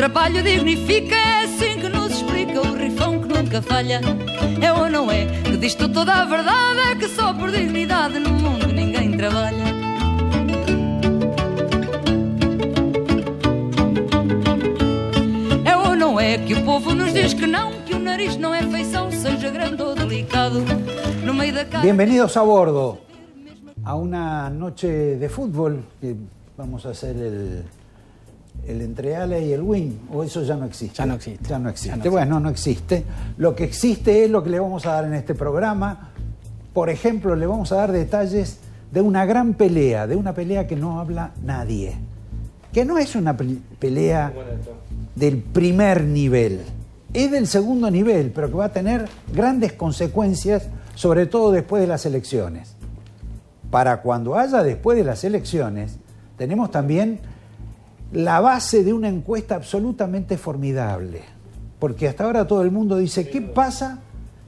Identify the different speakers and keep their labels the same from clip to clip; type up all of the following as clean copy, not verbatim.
Speaker 1: trabalho dignifica, é assim que nos explica o rifão que nunca falha. É ou não é? Que diz-te toda a verdade, é que só por dignidade no mundo ninguém trabalha. É ou não é que o povo nos diz que não, que o nariz não é feição, seja grande ou delicado. No meio da cara...
Speaker 2: Bienvenidos a bordo a una noche de fútbol que vamos a hacer el entreale y el win, o eso ya no existe.
Speaker 3: Ya no existe.
Speaker 2: Ya no existe.
Speaker 3: Ya no existe.
Speaker 2: Bueno, no existe. Lo que existe es lo que le vamos a dar en este programa. Por ejemplo, le vamos a dar detalles de una gran pelea, de una pelea que no habla nadie. Que no es una pelea del primer nivel, es del segundo nivel, pero que va a tener grandes consecuencias, sobre todo después de las elecciones. Para cuando haya después de las elecciones, tenemos también la base de una encuesta absolutamente formidable, porque hasta ahora todo el mundo dice, ¿qué pasa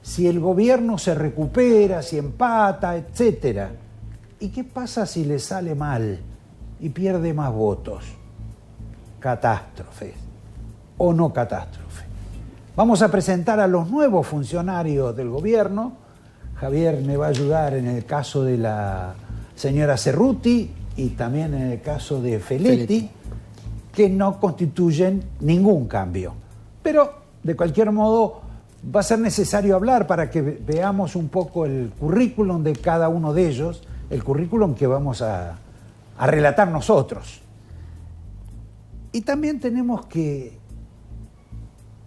Speaker 2: si el gobierno se recupera, si empata, etcétera? ¿Y qué pasa si le sale mal y pierde más votos? Catástrofes o no catástrofe. Vamos a presentar a los nuevos funcionarios del gobierno. Javier me va a ayudar en el caso de la señora Cerruti y también en el caso de Feletti, que no constituyen ningún cambio. Pero, de cualquier modo, va a ser necesario hablar para que veamos un poco el currículum de cada uno de ellos, el currículum que vamos a relatar nosotros. Y también tenemos que...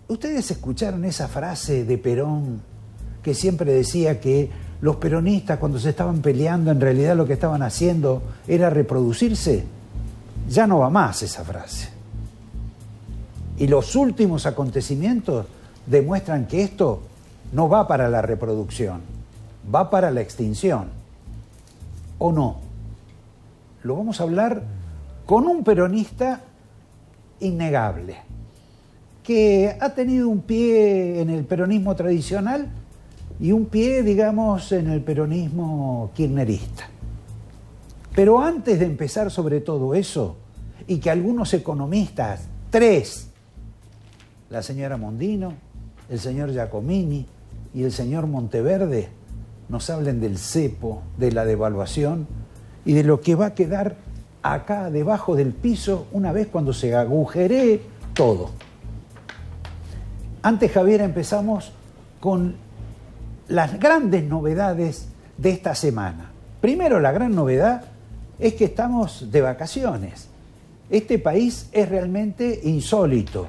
Speaker 2: ¿Ustedes escucharon esa frase de Perón que siempre decía que los peronistas cuando se estaban peleando en realidad lo que estaban haciendo era reproducirse? Ya no va más esa frase. Y los últimos acontecimientos demuestran que esto no va para la reproducción, va para la extinción. ¿O no? Lo vamos a hablar con un peronista innegable, que ha tenido un pie en el peronismo tradicional y un pie, digamos, en el peronismo kirchnerista. Pero antes de empezar sobre todo eso, y que algunos economistas, tres, la señora Mondino, el señor Giacomini y el señor Monteverde, nos hablen del cepo, de la devaluación y de lo que va a quedar acá debajo del piso una vez cuando se agujeree todo. Antes, Javier, empezamos con las grandes novedades de esta semana. Primero, la gran novedad es que estamos de vacaciones. Este país es realmente insólito.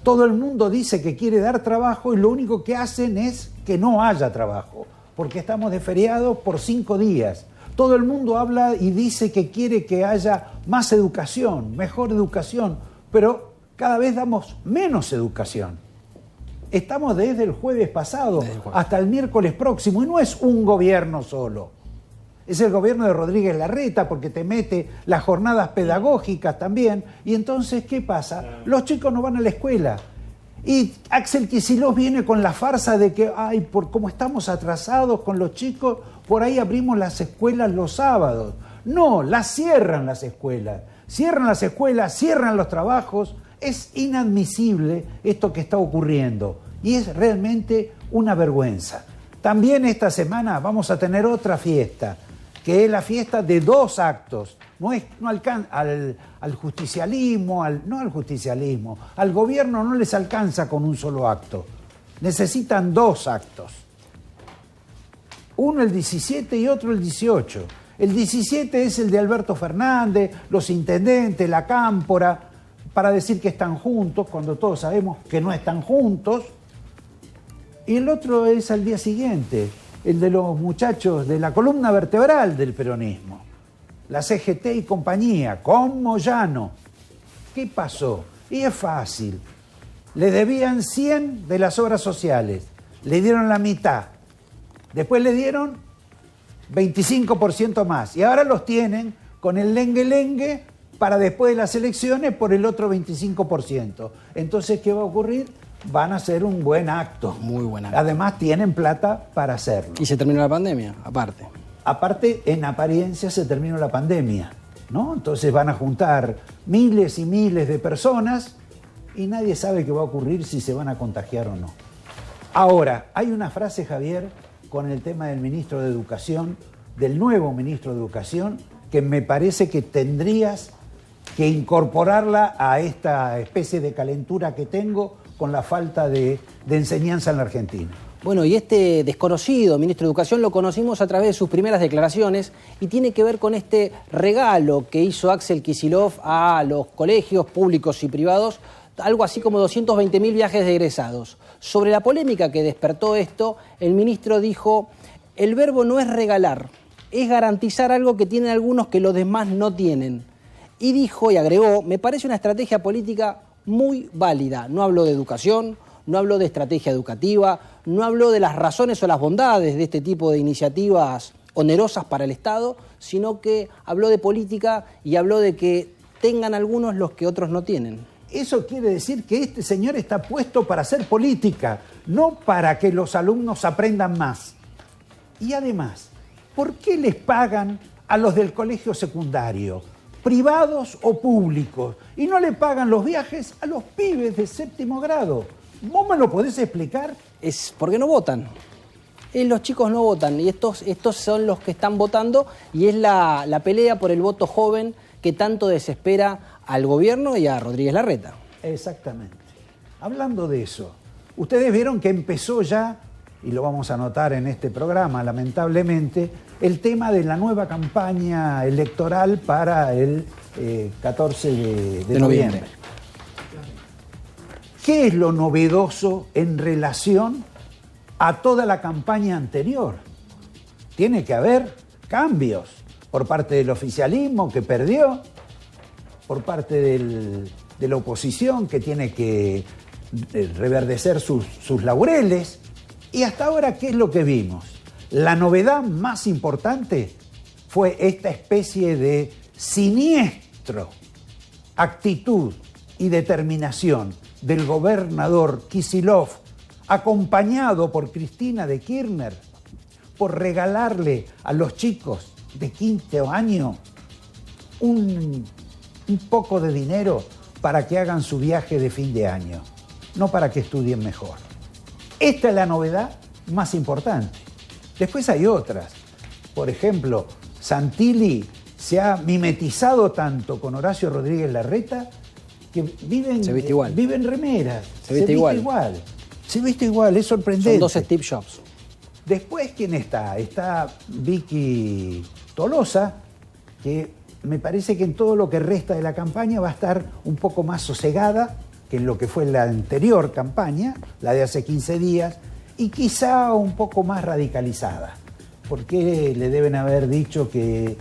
Speaker 2: Todo el mundo dice que quiere dar trabajo y lo único que hacen es que no haya trabajo, porque estamos de feriado por 5 días. Todo el mundo habla y dice que quiere que haya más educación, mejor educación, pero cada vez damos menos educación. Estamos desde el jueves pasado hasta el miércoles próximo y no es un gobierno solo. Es el gobierno de Rodríguez Larreta porque te mete las jornadas pedagógicas también. Y entonces, ¿qué pasa? Los chicos no van a la escuela. Y Axel Kicillof viene con la farsa de que, ay, por cómo estamos atrasados con los chicos, por ahí abrimos las escuelas los sábados. No, las cierran las escuelas. Cierran las escuelas, cierran los trabajos. Es inadmisible esto que está ocurriendo. Y es realmente una vergüenza. También esta semana vamos a tener otra fiesta, que es la fiesta de 2 actos. No alcanza al justicialismo, al gobierno no les alcanza con un solo acto. Necesitan 2 actos. Uno el 17 y otro el 18. El 17 es el de Alberto Fernández, los intendentes, la cámpora, para decir que están juntos, cuando todos sabemos que no están juntos. Y el otro es al día siguiente, el de los muchachos de la columna vertebral del peronismo, la CGT y compañía, con Moyano. ¿Qué pasó? Y es fácil. Le debían 100 de las obras sociales, le dieron la mitad. Después le dieron 25% más. Y ahora los tienen con el lengue-lengue para después de las elecciones por el otro 25%. Entonces, ¿qué va a ocurrir? Van a hacer un buen acto.
Speaker 3: Muy buen acto.
Speaker 2: Además, tienen plata para hacerlo.
Speaker 3: Y se terminó la pandemia, aparte.
Speaker 2: Aparte, en apariencia se terminó la pandemia, ¿no? Entonces van a juntar miles y miles de personas y nadie sabe qué va a ocurrir si se van a contagiar o no. Ahora, hay una frase, Javier, con el tema del ministro de Educación, del nuevo ministro de Educación, que me parece que tendrías que incorporarla a esta especie de calentura que tengo con la falta de enseñanza en la Argentina.
Speaker 3: Bueno, y este desconocido ministro de Educación lo conocimos a través de sus primeras declaraciones y tiene que ver con este regalo que hizo Axel Kicillof a los colegios públicos y privados, algo así como 220.000 viajes de egresados. Sobre la polémica que despertó esto, el ministro dijo: el verbo no es regalar, es garantizar algo que tienen algunos que los demás no tienen. Y dijo y agregó: me parece una estrategia política muy válida. No habló de educación, no habló de estrategia educativa, no habló de las razones o las bondades de este tipo de iniciativas onerosas para el Estado, sino que habló de política y habló de que tengan algunos los que otros no tienen.
Speaker 2: Eso quiere decir que este señor está puesto para hacer política, no para que los alumnos aprendan más. Y además, ¿por qué les pagan a los del colegio secundario, privados o públicos, y no le pagan los viajes a los pibes de 7º grado? ¿Vos me lo podés explicar?
Speaker 3: Es porque no votan. Los chicos no votan y estos son los que están votando, y es la pelea por el voto joven que tanto desespera al gobierno y a Rodríguez Larreta.
Speaker 2: Exactamente. Hablando de eso, ustedes vieron que empezó ya, y lo vamos a notar en este programa, lamentablemente, el tema de la nueva campaña electoral para el 14 de noviembre. ¿Qué es lo novedoso en relación a toda la campaña anterior? Tiene que haber cambios por parte del oficialismo, que perdió, por parte de la oposición, que tiene que reverdecer sus laureles. Y hasta ahora, ¿qué es lo que vimos? La novedad más importante fue esta especie de siniestro actitud y determinación del gobernador Kicillof, acompañado por Cristina de Kirchner, por regalarle a los chicos de 5º año un poco de dinero para que hagan su viaje de fin de año, no para que estudien mejor. Esta es la novedad más importante. Después hay otras. Por ejemplo, Santilli se ha mimetizado tanto con Horacio Rodríguez Larreta que
Speaker 3: se viste igual.
Speaker 2: Viven remeras.
Speaker 3: Se viste igual.
Speaker 2: Se viste igual, es sorprendente.
Speaker 3: Son dos Steve Jobs.
Speaker 2: Después, ¿quién está? Está Vicky Tolosa, que me parece que en todo lo que resta de la campaña va a estar un poco más sosegada que en lo que fue la anterior campaña, la de hace 15 días, y quizá un poco más radicalizada, porque le deben haber dicho que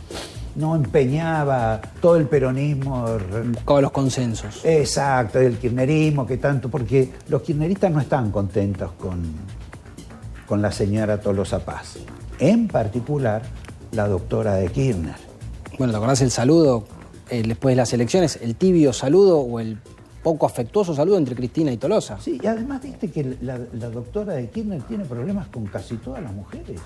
Speaker 2: no empeñaba todo el peronismo.
Speaker 3: Buscaba los consensos.
Speaker 2: Exacto, el kirchnerismo, que tanto, porque los kirchneristas no están contentos con la señora Tolosa Paz, en particular la doctora de Kirchner.
Speaker 3: Bueno, ¿te acordás el saludo después de las elecciones? El tibio saludo o el poco afectuoso saludo entre Cristina y Tolosa.
Speaker 2: Sí, y además viste que la doctora de Kirchner tiene problemas con casi todas las mujeres.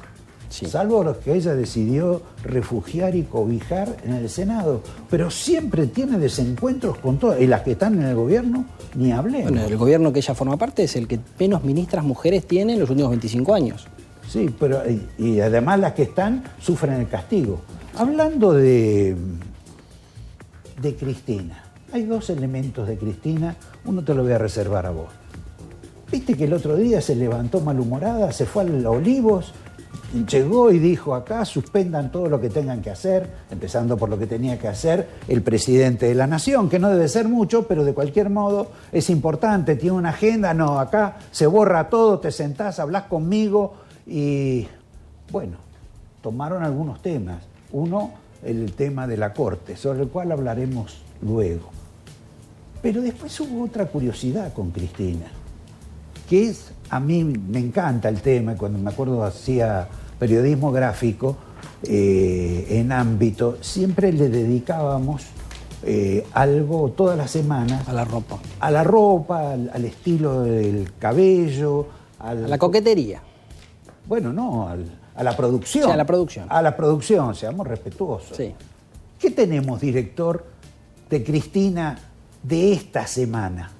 Speaker 2: Sí. Salvo los que ella decidió refugiar y cobijar en el Senado. Pero siempre tiene desencuentros con todas. Y las que están en el gobierno, ni hablemos.
Speaker 3: Bueno, el gobierno que ella forma parte es el que menos ministras mujeres tiene en los últimos 25 años.
Speaker 2: Sí, pero y además las que están sufren el castigo. Hablando de Cristina, hay dos elementos de Cristina, uno te lo voy a reservar a vos. Viste que el otro día se levantó malhumorada, se fue a Olivos, llegó y dijo: acá suspendan todo lo que tengan que hacer, empezando por lo que tenía que hacer el presidente de la nación, que no debe ser mucho, pero de cualquier modo es importante, tiene una agenda. No, acá se borra todo, te sentás, hablás conmigo y bueno, tomaron algunos temas. Uno, el tema de la Corte, sobre el cual hablaremos luego. Pero después hubo otra curiosidad con Cristina, que es, a mí me encanta el tema, cuando me acuerdo hacía periodismo gráfico en ámbito, siempre le dedicábamos algo todas las semanas.
Speaker 3: A la ropa.
Speaker 2: A la ropa, al estilo del cabello.
Speaker 3: A la coquetería.
Speaker 2: Bueno, no, a la producción.
Speaker 3: Sí, a la producción.
Speaker 2: A la producción, seamos respetuosos.
Speaker 3: Sí.
Speaker 2: ¿Qué tenemos, director, de Cristina de esta semana?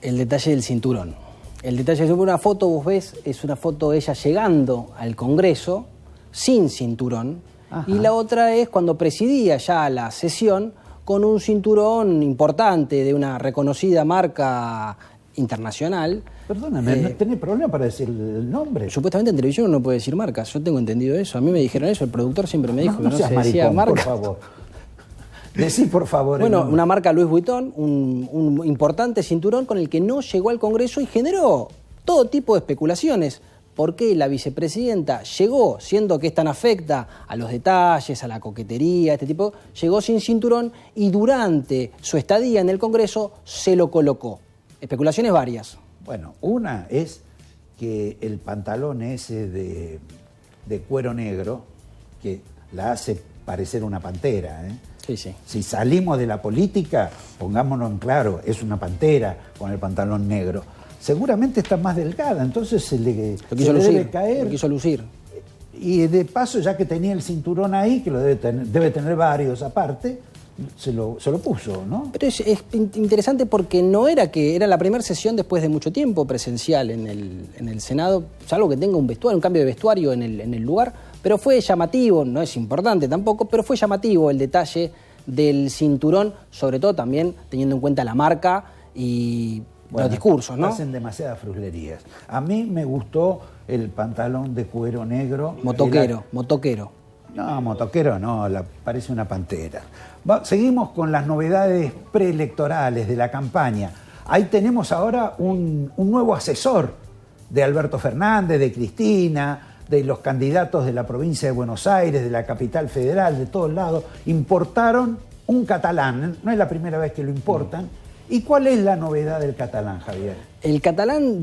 Speaker 3: El detalle del cinturón. El detalle de una foto, vos ves, es una foto de ella llegando al Congreso sin cinturón. Ajá. Y la otra es cuando presidía ya la sesión con un cinturón importante de una reconocida marca internacional.
Speaker 2: Perdóname, ¿no tenés problema para decir el nombre?
Speaker 3: Supuestamente en televisión uno no puede decir marcas. Yo tengo entendido eso. A mí me dijeron eso. El productor siempre me dijo que no se decía marca.
Speaker 2: Por favor. Decí, por favor.
Speaker 3: Bueno, una marca Louis Vuitton, un importante cinturón con el que no llegó al Congreso y generó todo tipo de especulaciones. ¿Por qué la vicepresidenta llegó, siendo que es tan afecta a los detalles, a la coquetería, este tipo, llegó sin cinturón y durante su estadía en el Congreso se lo colocó? Especulaciones varias.
Speaker 2: Bueno, una es que el pantalón ese de cuero negro, que la hace parecer una pantera, ¿eh?
Speaker 3: Sí, sí.
Speaker 2: Si salimos de la política, pongámonos en claro, es una pantera con el pantalón negro. Seguramente está más delgada, entonces se le debe caer.
Speaker 3: Lo quiso lucir.
Speaker 2: Y de paso, ya que tenía el cinturón ahí, que lo debe tener varios aparte, se lo puso, ¿no?
Speaker 3: Pero es interesante porque no era que era la primera sesión después de mucho tiempo presencial en el Senado, salvo que tenga un cambio de vestuario en el lugar, pero fue llamativo, no es importante tampoco, pero fue llamativo el detalle del cinturón, sobre todo también teniendo en cuenta la marca y los discursos, ¿no?
Speaker 2: Hacen demasiadas fruslerías. A mí me gustó el pantalón de cuero negro.
Speaker 3: Motoquero.
Speaker 2: No, motoquero no, parece una pantera. Seguimos con las novedades preelectorales de la campaña. Ahí tenemos ahora un nuevo asesor de Alberto Fernández, de Cristina, de los candidatos de la provincia de Buenos Aires, de la capital federal, de todos lados. Importaron un catalán, no es la primera vez que lo importan. ¿Y cuál es la novedad del catalán, Javier?
Speaker 3: El catalán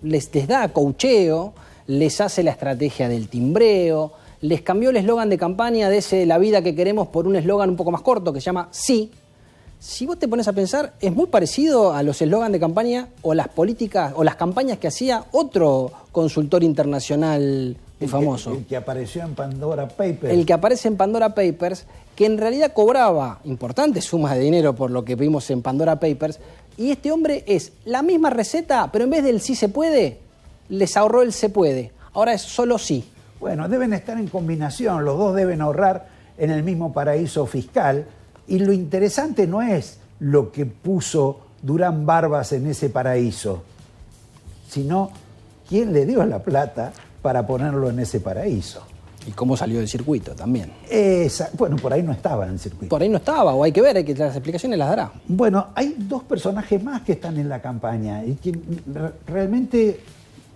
Speaker 3: les da coacheo, les hace la estrategia del timbreo, les cambió el eslogan de campaña de ese "la vida que queremos" por un eslogan un poco más corto que se llama "sí". Si vos te pones a pensar, es muy parecido a los eslogans de campaña o las políticas o las campañas que hacía otro consultor internacional muy famoso.
Speaker 2: El que apareció en Pandora Papers.
Speaker 3: El que aparece en Pandora Papers, que en realidad cobraba importantes sumas de dinero por lo que vimos en Pandora Papers, y este hombre es la misma receta, pero en vez del "sí se puede", les ahorró el "se puede". Ahora es solo "sí".
Speaker 2: Bueno, deben estar en combinación, los dos deben ahorrar en el mismo paraíso fiscal, y lo interesante no es lo que puso Durán Barbas en ese paraíso, sino quién le dio la plata para ponerlo en ese paraíso.
Speaker 3: Y cómo salió del circuito también.
Speaker 2: Bueno, por ahí no estaba en el circuito.
Speaker 3: Por ahí no estaba, o hay que ver, las explicaciones las dará.
Speaker 2: Bueno, hay dos personajes más que están en la campaña y que realmente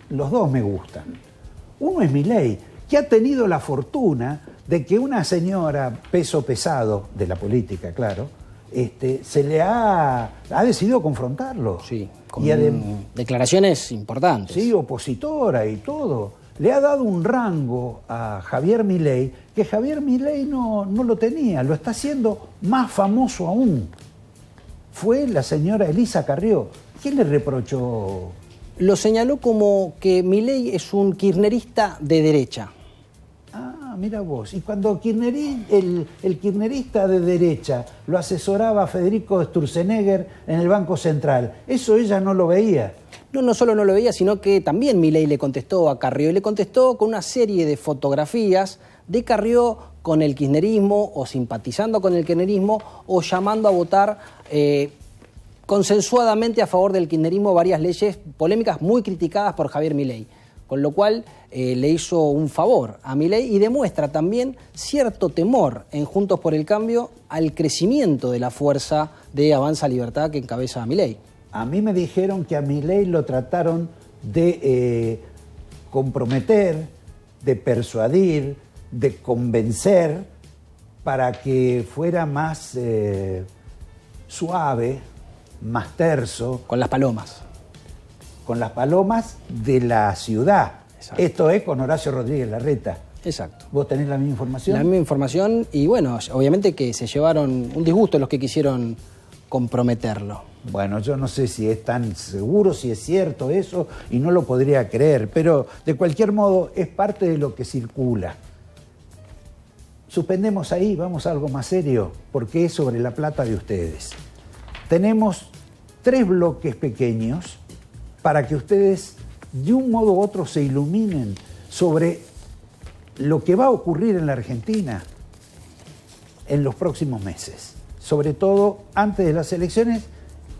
Speaker 2: los dos me gustan. Uno es Milei, que ha tenido la fortuna de que una señora peso pesado de la política, claro, se le ha decidido confrontarlo.
Speaker 3: Sí, con declaraciones importantes.
Speaker 2: Sí, opositora y todo. Le ha dado un rango a Javier Milei que Javier Milei no lo tenía, lo está haciendo más famoso aún. Fue la señora Elisa Carrió. ¿Qué le reprochó?
Speaker 3: Lo señaló como que Milei es un kirchnerista de derecha.
Speaker 2: Ah, mira vos. Y cuando el kirchnerista de derecha lo asesoraba Federico Sturzenegger en el Banco Central, eso ella no lo veía.
Speaker 3: No solo no lo veía, sino que también Milei le contestó a Carrió, y le contestó con una serie de fotografías de Carrió con el kirchnerismo, o simpatizando con el kirchnerismo, o llamando a votar consensuadamente a favor del kirchnerismo varias leyes polémicas muy criticadas por Javier Milei. Con lo cual le hizo un favor a Milei y demuestra también cierto temor en Juntos por el Cambio al crecimiento de la fuerza de Avanza Libertad que encabeza a Milei.
Speaker 2: A mí me dijeron que a Milei lo trataron de comprometer, de persuadir, de convencer para que fuera más suave, más terso.
Speaker 3: Con las palomas.
Speaker 2: Con las palomas de la ciudad.
Speaker 3: Exacto.
Speaker 2: Esto es con Horacio Rodríguez Larreta.
Speaker 3: Exacto.
Speaker 2: ¿Vos tenés la misma información?
Speaker 3: La misma información y bueno, obviamente que se llevaron un disgusto los que quisieron comprometerlo.
Speaker 2: Bueno, yo no sé si es tan seguro, si es cierto eso, y no lo podría creer, pero de cualquier modo es parte de lo que circula. Suspendemos ahí, vamos a algo más serio, porque es sobre la plata de ustedes. Tenemos 3 bloques pequeños para que ustedes de un modo u otro se iluminen sobre lo que va a ocurrir en la Argentina en los próximos meses, sobre todo antes de las elecciones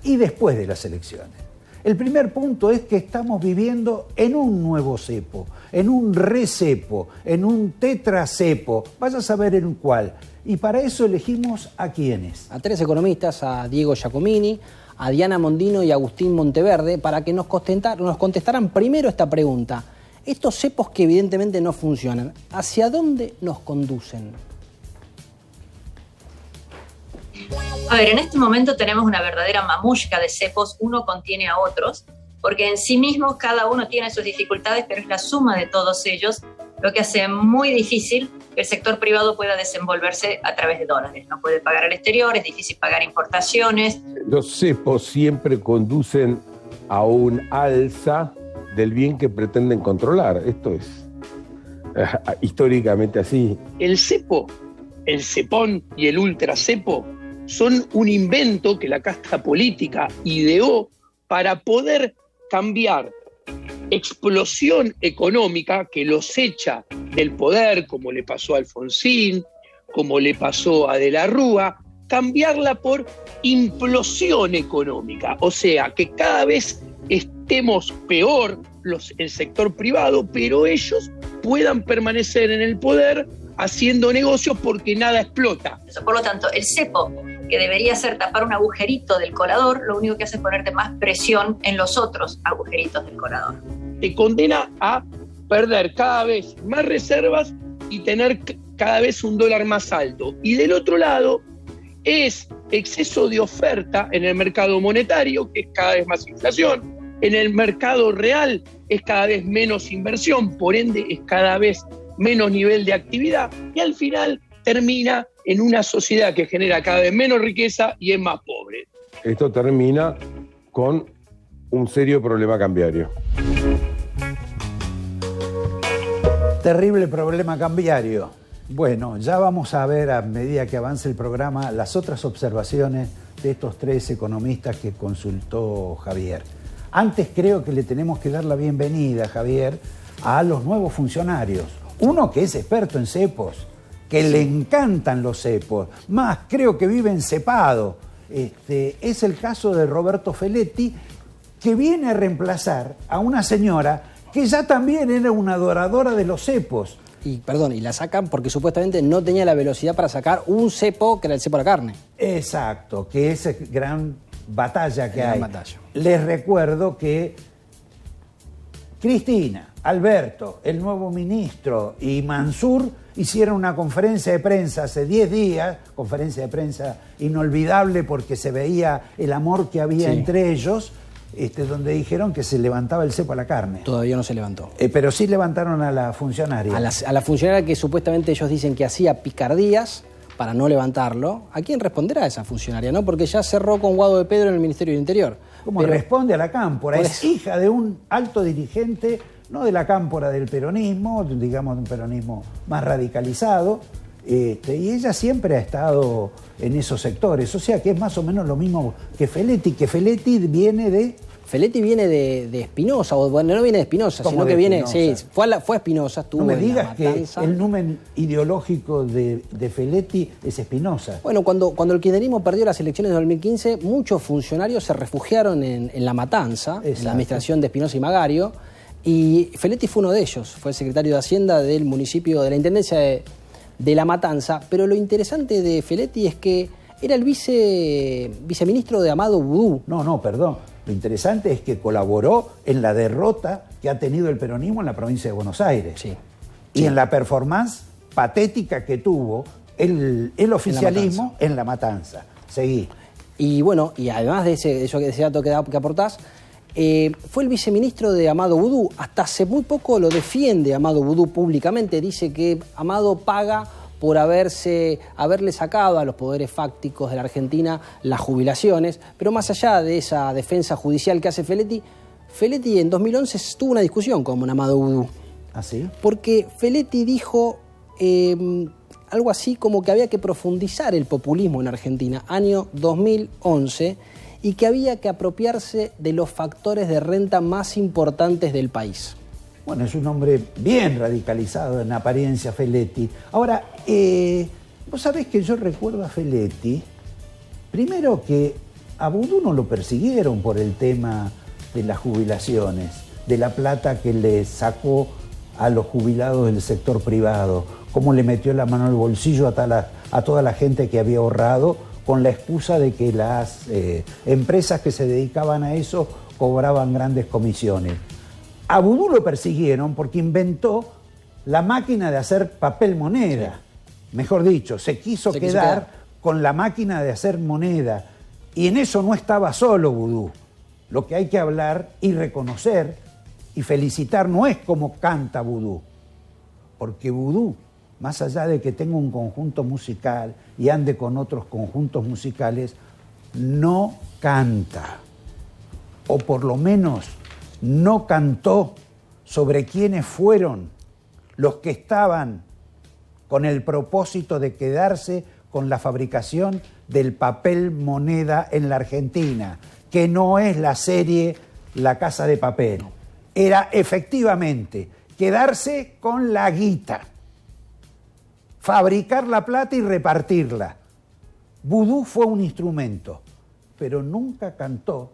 Speaker 2: y después de las elecciones. El primer punto es que estamos viviendo en un nuevo cepo, en un recepo, en un tetracepo, vaya a saber en cuál. Y para eso elegimos a quiénes.
Speaker 3: A 3 economistas, a Diego Giacomini, a Diana Mondino y a Agustín Monteverde, para que nos contestaran primero esta pregunta. Estos cepos que evidentemente no funcionan, ¿hacia dónde nos conducen?
Speaker 4: A ver, en este momento tenemos una verdadera mamushka de cepos, uno contiene a otros, porque en sí mismos cada uno tiene sus dificultades, pero es la suma de todos ellos lo que hace muy difícil que el sector privado pueda desenvolverse a través de dólares. No puede pagar al exterior, es difícil pagar importaciones.
Speaker 5: Los cepos siempre conducen a un alza del bien que pretenden controlar. Esto es históricamente así.
Speaker 6: El cepo, el cepón y el ultracepo son un invento que la casta política ideó para poder cambiar explosión económica que los echa del poder, como le pasó a Alfonsín, como le pasó a De la Rúa, cambiarla por implosión económica. O sea, que cada vez estemos peor el sector privado, pero ellos puedan permanecer en el poder haciendo negocios porque nada explota.
Speaker 4: Por lo tanto, el cepo, que debería ser tapar un agujerito del colador, lo único que hace es ponerte más presión en los otros agujeritos del colador.
Speaker 6: Te condena a perder cada vez más reservas y tener cada vez un dólar más alto. Y del otro lado es exceso de oferta en el mercado monetario, que es cada vez más inflación. En el mercado real es cada vez menos inversión, por ende es cada vez menos nivel de actividad, y al final termina en una sociedad que genera cada vez menos riqueza y es más pobre.
Speaker 5: Esto termina con un serio problema cambiario.
Speaker 2: Terrible problema cambiario. Bueno, ya vamos a ver a medida que avance el programa las otras observaciones de estos 3 economistas que consultó Javier. Antes creo que le tenemos que dar la bienvenida, Javier, a los nuevos funcionarios. Uno que es experto en cepos, que le encantan los cepos, más creo que vive encepado. Es el caso de Roberto Feletti, que viene a reemplazar a una señora que ya también era una adoradora de los cepos.
Speaker 3: Y la sacan porque supuestamente no tenía la velocidad para sacar un cepo, que era el cepo de la carne.
Speaker 2: Exacto, que es gran batalla que hay.
Speaker 3: Batalla.
Speaker 2: Les recuerdo que Cristina, Alberto, el nuevo ministro y Mansur hicieron una conferencia de prensa hace 10 días, conferencia de prensa inolvidable porque se veía el amor que había entre ellos, donde dijeron que se levantaba el cepo a la carne.
Speaker 3: Todavía no se levantó.
Speaker 2: Pero sí levantaron a la funcionaria.
Speaker 3: A la funcionaria que supuestamente ellos dicen que hacía picardías para no levantarlo. ¿A quién responderá esa funcionaria? ¿No? Porque ya cerró con Guado de Pedro en el Ministerio del Interior.
Speaker 2: ¿Cómo responde a la cámpora? Es hija de un alto dirigente, no de la cámpora del peronismo, digamos de un peronismo más radicalizado, y ella siempre ha estado en esos sectores. O sea que es más o menos lo mismo que Feletti viene de...
Speaker 3: Feletti viene de Espinosa, o bueno, no viene de Espinosa, sino que viene, fue a Espinosa, estuvo
Speaker 2: no me
Speaker 3: en
Speaker 2: digas
Speaker 3: La Matanza.
Speaker 2: Que el numen ideológico de Feletti es Espinosa.
Speaker 3: Bueno, cuando el kirchnerismo perdió las elecciones de 2015, muchos funcionarios se refugiaron en La Matanza, en la administración de Espinosa y Magario, y Feletti fue uno de ellos, fue el secretario de Hacienda del municipio, de la Intendencia de La Matanza, pero lo interesante de Feletti es que era el viceministro de Amado Boudou.
Speaker 2: No, perdón. Lo interesante es que colaboró en la derrota que ha tenido el peronismo en la provincia de Buenos Aires.
Speaker 3: Sí.
Speaker 2: Y en la performance patética que tuvo el oficialismo en La Matanza. Seguí.
Speaker 3: Y bueno, y además de ese dato que aportás, fue el viceministro de Amado Boudou. Hasta hace muy poco lo defiende Amado Boudou públicamente. Dice que Amado paga por haberle sacado a los poderes fácticos de la Argentina las jubilaciones. Pero más allá de esa defensa judicial que hace Feletti en 2011 tuvo una discusión con Amado Boudou.
Speaker 2: ¿Ah, sí?
Speaker 3: Porque Feletti dijo algo así como que había que profundizar el populismo en Argentina, año 2011, y que había que apropiarse de los factores de renta más importantes del país.
Speaker 2: Bueno, es un hombre bien radicalizado en apariencia, Feletti. Ahora, vos sabés que yo recuerdo a Feletti, primero que a Vudú no lo persiguieron por el tema de las jubilaciones, de la plata que le sacó a los jubilados del sector privado, cómo le metió la mano al bolsillo a toda la gente que había ahorrado con la excusa de que las empresas que se dedicaban a eso cobraban grandes comisiones. A Vudú lo persiguieron porque inventó la máquina de hacer papel moneda. Sí. Mejor dicho, se quiso quedar con la máquina de hacer moneda. Y en eso no estaba solo Vudú. Lo que hay que hablar y reconocer y felicitar no es como canta Vudú. Porque Vudú, más allá de que tenga un conjunto musical y ande con otros conjuntos musicales, no canta. O por lo menos no cantó sobre quiénes fueron los que estaban con el propósito de quedarse con la fabricación del papel moneda en la Argentina, que no es la serie La Casa de Papel. Era efectivamente quedarse con la guita, fabricar la plata y repartirla. Vudú fue un instrumento, pero nunca cantó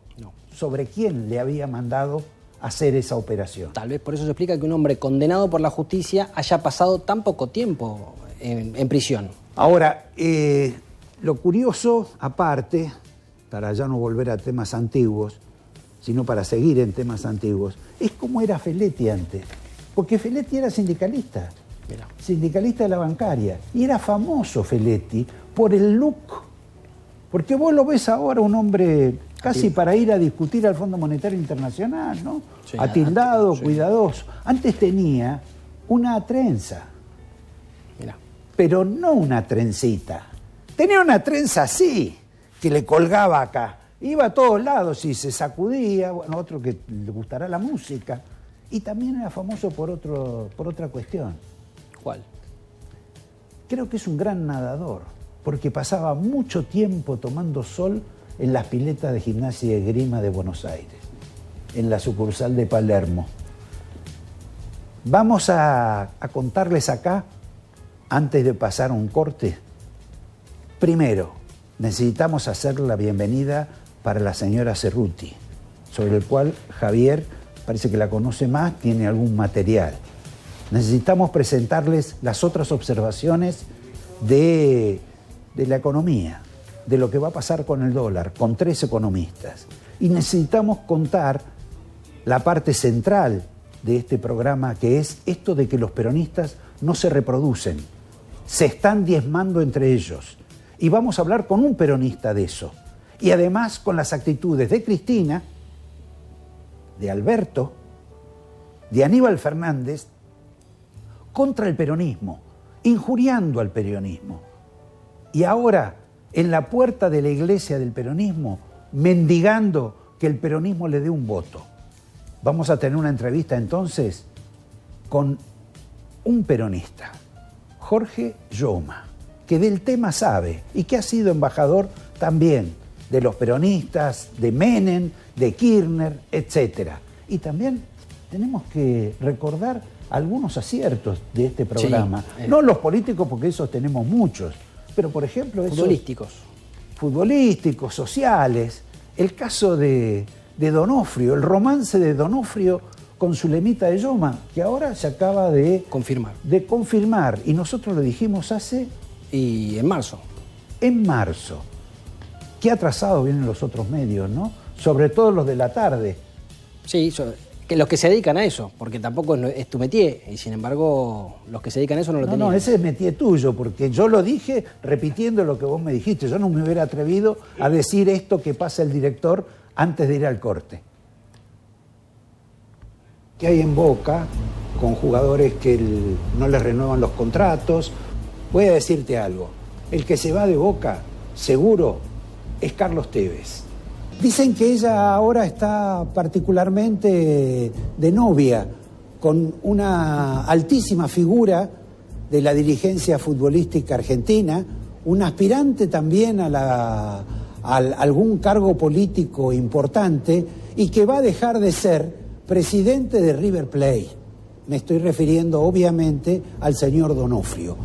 Speaker 2: sobre quién le había mandado hacer esa operación.
Speaker 3: Tal vez por eso se explica que un hombre condenado por la justicia haya pasado tan poco tiempo en prisión.
Speaker 2: Ahora, lo curioso, aparte, para ya no volver a temas antiguos, sino para seguir en temas antiguos, es cómo era Feletti antes. Porque Feletti era sindicalista, sindicalista de la bancaria, y era famoso Feletti por el look. Porque vos lo ves ahora un hombre casi para ir a discutir al Fondo Monetario Internacional, ¿no? Sí, atildado, sí, cuidadoso. Antes tenía una trenza, pero no una trencita. Tenía una trenza así, que le colgaba acá. Iba a todos lados y se sacudía, bueno, otro que le gustará la música. Y también era famoso por otra cuestión.
Speaker 3: ¿Cuál?
Speaker 2: Creo que es un gran nadador, porque pasaba mucho tiempo tomando sol en las piletas de Gimnasia y Esgrima de Buenos Aires, en la sucursal de Palermo. Vamos a contarles acá, antes de pasar un corte. Primero, necesitamos hacer la bienvenida para la señora Cerruti, sobre el cual Javier parece que la conoce más, tiene algún material. Necesitamos presentarles las otras observaciones de la economía, de lo que va a pasar con el dólar, con 3 economistas. Y necesitamos contar la parte central de este programa, que es esto de que los peronistas no se reproducen, se están diezmando entre ellos. Y vamos a hablar con un peronista de eso. Y además con las actitudes de Cristina, de Alberto, de Aníbal Fernández, contra el peronismo, injuriando al peronismo. Y ahora, en la puerta de la iglesia del peronismo, mendigando que el peronismo le dé un voto. Vamos a tener una entrevista entonces con un peronista, Jorge Lloma, que del tema sabe y que ha sido embajador también de los peronistas, de Menem, de Kirchner, etc. Y también tenemos que recordar algunos aciertos de este programa. Sí, no los políticos, porque esos tenemos muchos, pero por ejemplo esos futbolísticos, sociales. El caso de Donofrio, el romance de Donofrio con Zulemita de Lloma, que ahora se acaba de confirmar. Y nosotros lo dijimos
Speaker 3: en marzo.
Speaker 2: En marzo. Qué atrasados vienen los otros medios, ¿no? Sobre todo los de la tarde.
Speaker 3: Sí, que los que se dedican a eso, porque tampoco es tu métier, y sin embargo los que se dedican a eso no lo tenían.
Speaker 2: No, ese es métier tuyo, porque yo lo dije repitiendo lo que vos me dijiste. Yo no me hubiera atrevido a decir esto que pasa el director antes de ir al corte. ¿Qué hay en Boca con jugadores que no les renuevan los contratos? Voy a decirte algo. El que se va de Boca, seguro, es Carlos Tevez. Dicen que ella ahora está particularmente de novia con una altísima figura de la dirigencia futbolística argentina, un aspirante también a a algún cargo político importante y que va a dejar de ser presidente de River Plate. Me estoy refiriendo obviamente al señor D'Onofrio.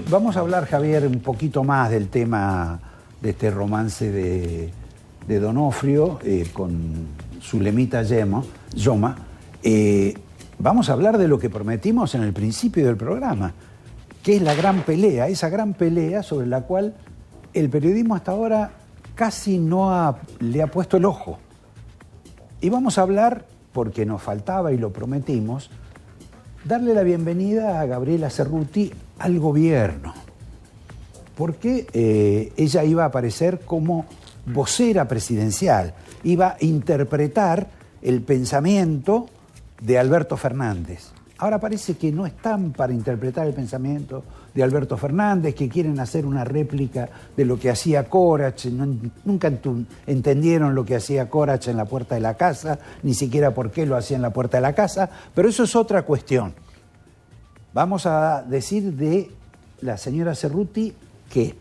Speaker 2: Vamos a hablar, Javier, un poquito más del tema de este romance de D'Onofrio con Zulemita Yoma. Vamos a hablar de lo que prometimos en el principio del programa, que es la gran pelea, esa gran pelea sobre la cual el periodismo hasta ahora casi no le ha puesto el ojo. Y vamos a hablar, porque nos faltaba y lo prometimos, darle la bienvenida a Gabriela Cerruti al gobierno, porque ella iba a aparecer como vocera presidencial, iba a interpretar el pensamiento de Alberto Fernández. Ahora parece que no están para interpretar el pensamiento de Alberto Fernández, que quieren hacer una réplica de lo que hacía Corach. Nunca entendieron lo que hacía Corach en la puerta de la casa, ni siquiera por qué lo hacía en la puerta de la casa, pero eso es otra cuestión. Vamos a decir de la señora Cerruti que...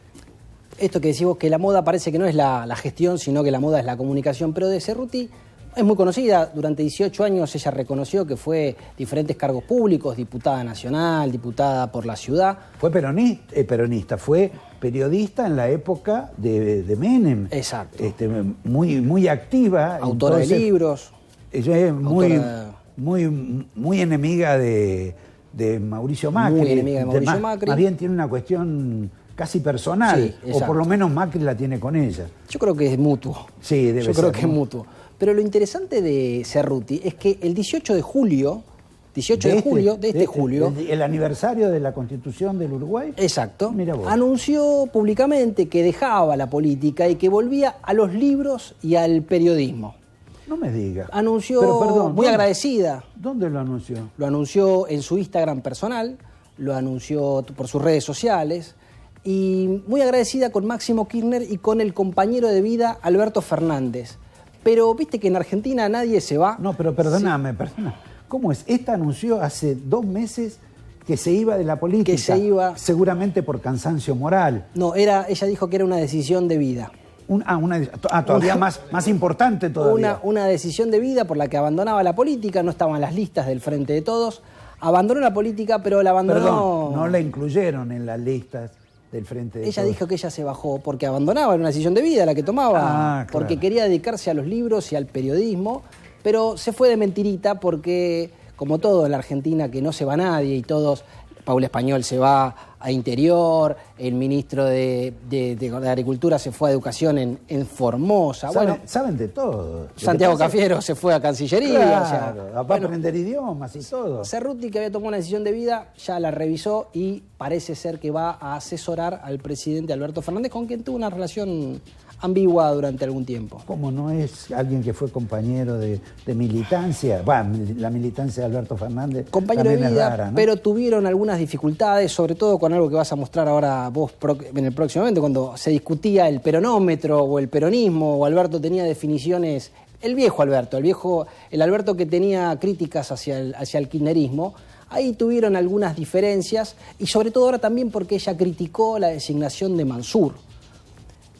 Speaker 3: Esto que decimos que la moda parece que no es la gestión, sino que la moda es la comunicación, pero de Cerruti es muy conocida. Durante 18 años ella reconoció que fue diferentes cargos públicos, diputada nacional, diputada por la ciudad.
Speaker 2: Fue peronista, fue periodista en la época de Menem.
Speaker 3: Exacto.
Speaker 2: Muy activa.
Speaker 3: Autora de libros.
Speaker 2: Ella es muy enemiga de Mauricio Macri.
Speaker 3: Muy enemiga de Mauricio Macri.
Speaker 2: Más bien tiene una cuestión casi personal, sí, o por lo menos Macri la tiene con ella.
Speaker 3: Yo creo que es mutuo.
Speaker 2: Sí, debe ser.
Speaker 3: Yo creo que es mutuo. Pero lo interesante de Cerruti es que el 18 de julio,
Speaker 2: el aniversario de la Constitución del Uruguay.
Speaker 3: Exacto. Anunció públicamente que dejaba la política y que volvía a los libros y al periodismo.
Speaker 2: No me diga.
Speaker 3: Anunció,
Speaker 2: pero, perdón,
Speaker 3: muy agradecida.
Speaker 2: ¿Dónde lo anunció?
Speaker 3: Lo anunció en su Instagram personal, lo anunció por sus redes sociales y muy agradecida con Máximo Kirchner y con el compañero de vida Alberto Fernández. Pero viste que en Argentina nadie se va.
Speaker 2: No, pero perdóname. ¿Cómo es? Esta anunció hace 2 meses que se iba de la política.
Speaker 3: Que se iba.
Speaker 2: Seguramente por cansancio moral.
Speaker 3: No, ella dijo que era una decisión de vida.
Speaker 2: Todavía más importante todavía.
Speaker 3: Una decisión de vida por la que abandonaba la política, no estaba en las listas del Frente de Todos. Abandonó la política, pero la abandonó...
Speaker 2: Perdón, no la incluyeron en las listas del Frente de Todos.
Speaker 3: Ella dijo que ella se bajó porque abandonaba, era una decisión de vida la que tomaba,
Speaker 2: claro.
Speaker 3: Porque quería dedicarse a los libros y al periodismo, pero se fue de mentirita porque, como todo en la Argentina, que no se va nadie y todos... Paula Español se va a Interior, el ministro de Agricultura se fue a Educación en Formosa.
Speaker 2: Saben de todo.
Speaker 3: Santiago Cafiero se fue a Cancillería.
Speaker 2: Claro, va a aprender idiomas y todo.
Speaker 3: Cerruti, que había tomado una decisión de vida, ya la revisó y parece ser que va a asesorar al presidente Alberto Fernández, con quien tuvo una relación ambigua durante algún tiempo.
Speaker 2: ¿Cómo no es alguien que fue compañero de militancia? Bueno, la militancia de Alberto Fernández
Speaker 3: compañero de vida,
Speaker 2: es rara, ¿no?
Speaker 3: Pero tuvieron algunas dificultades, sobre todo con algo que vas a mostrar ahora vos en el próximo momento, cuando se discutía el peronómetro o el peronismo, o Alberto tenía definiciones, el viejo Alberto, el Alberto que tenía críticas hacia el kirchnerismo. Ahí tuvieron algunas diferencias y sobre todo ahora también porque ella criticó la designación de Mansur.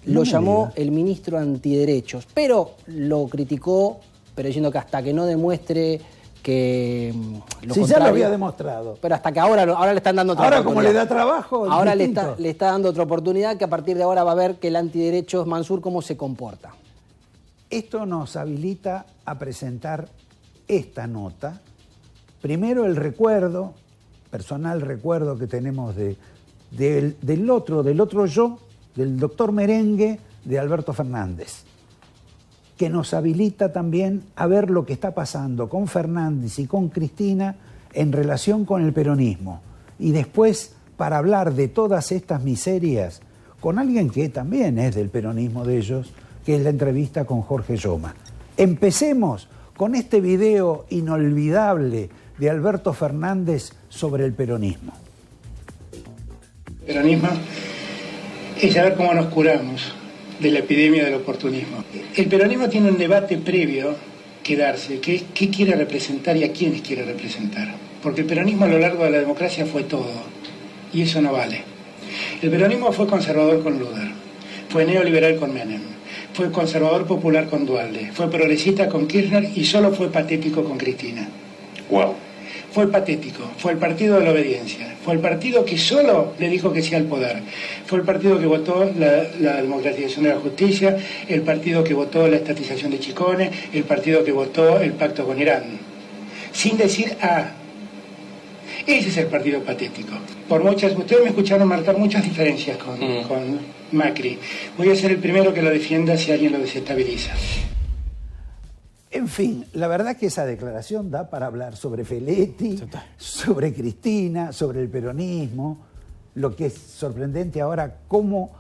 Speaker 3: Lo llamó el ministro antiderechos, pero lo criticó, pero diciendo que hasta que no demuestre que lo contrario...
Speaker 2: ya lo había demostrado.
Speaker 3: Pero hasta que ahora le están dando otra oportunidad.
Speaker 2: Ahora como le da trabajo...
Speaker 3: Ahora le está dando otra oportunidad, que a partir de ahora va a ver que el antiderechos Mansur cómo se comporta.
Speaker 2: Esto nos habilita a presentar esta nota. Primero el recuerdo, personal recuerdo que tenemos del otro yo, del doctor Merengue de Alberto Fernández. que nos habilita también a ver lo que está pasando con Fernández y con Cristina en relación con el peronismo. Y después, para hablar de todas estas miserias, con alguien que también es del peronismo de ellos, que es la entrevista con Jorge Lloma. Empecemos con este video inolvidable de Alberto Fernández sobre el peronismo.
Speaker 7: El peronismo es saber cómo nos curamos de la epidemia del oportunismo. El peronismo tiene un debate previo que darse, que es qué quiere representar y a quiénes quiere representar. Porque el peronismo a lo largo de la democracia fue todo, y eso no vale. El peronismo fue conservador con Luder, fue neoliberal con Menem, fue conservador popular con Duhalde, fue progresista con Kirchner y solo fue patético con Cristina.
Speaker 5: Wow.
Speaker 7: Fue patético, fue el partido de la obediencia, fue el partido que solo le dijo que sí al poder, fue el partido que votó la democratización de la justicia, el partido que votó la estatización de Chicone, el partido que votó el pacto con Irán, sin decir A. Ese es el partido patético. Ustedes me escucharon marcar muchas diferencias con Macri. Voy a ser el primero que lo defienda si alguien lo desestabiliza.
Speaker 2: En fin, la verdad que esa declaración da para hablar sobre Feletti, sobre Cristina, sobre el peronismo. Lo que es sorprendente ahora, cómo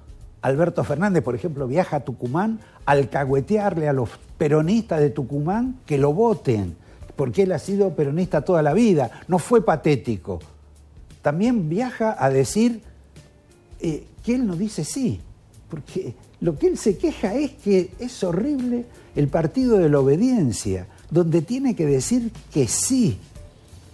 Speaker 2: Alberto Fernández, por ejemplo, viaja a Tucumán a alcahuetearle a los peronistas de Tucumán que lo voten, porque él ha sido peronista toda la vida, no fue patético. También viaja a decir que él no dice sí, porque lo que él se queja es que es horrible el partido de la obediencia, donde tiene que decir que sí,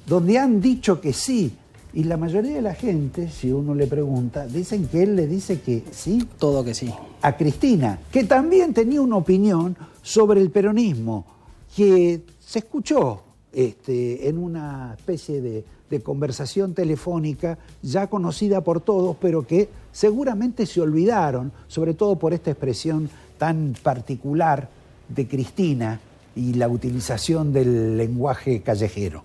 Speaker 2: donde han dicho que sí. Y la mayoría de la gente, si uno le pregunta, dicen que él le dice que sí.
Speaker 3: Todo que sí.
Speaker 2: A Cristina, que también tenía una opinión sobre el peronismo, que se escuchó en una especie de conversación telefónica ya conocida por todos, pero que seguramente se olvidaron, sobre todo por esta expresión tan particular de Cristina y la utilización del lenguaje callejero.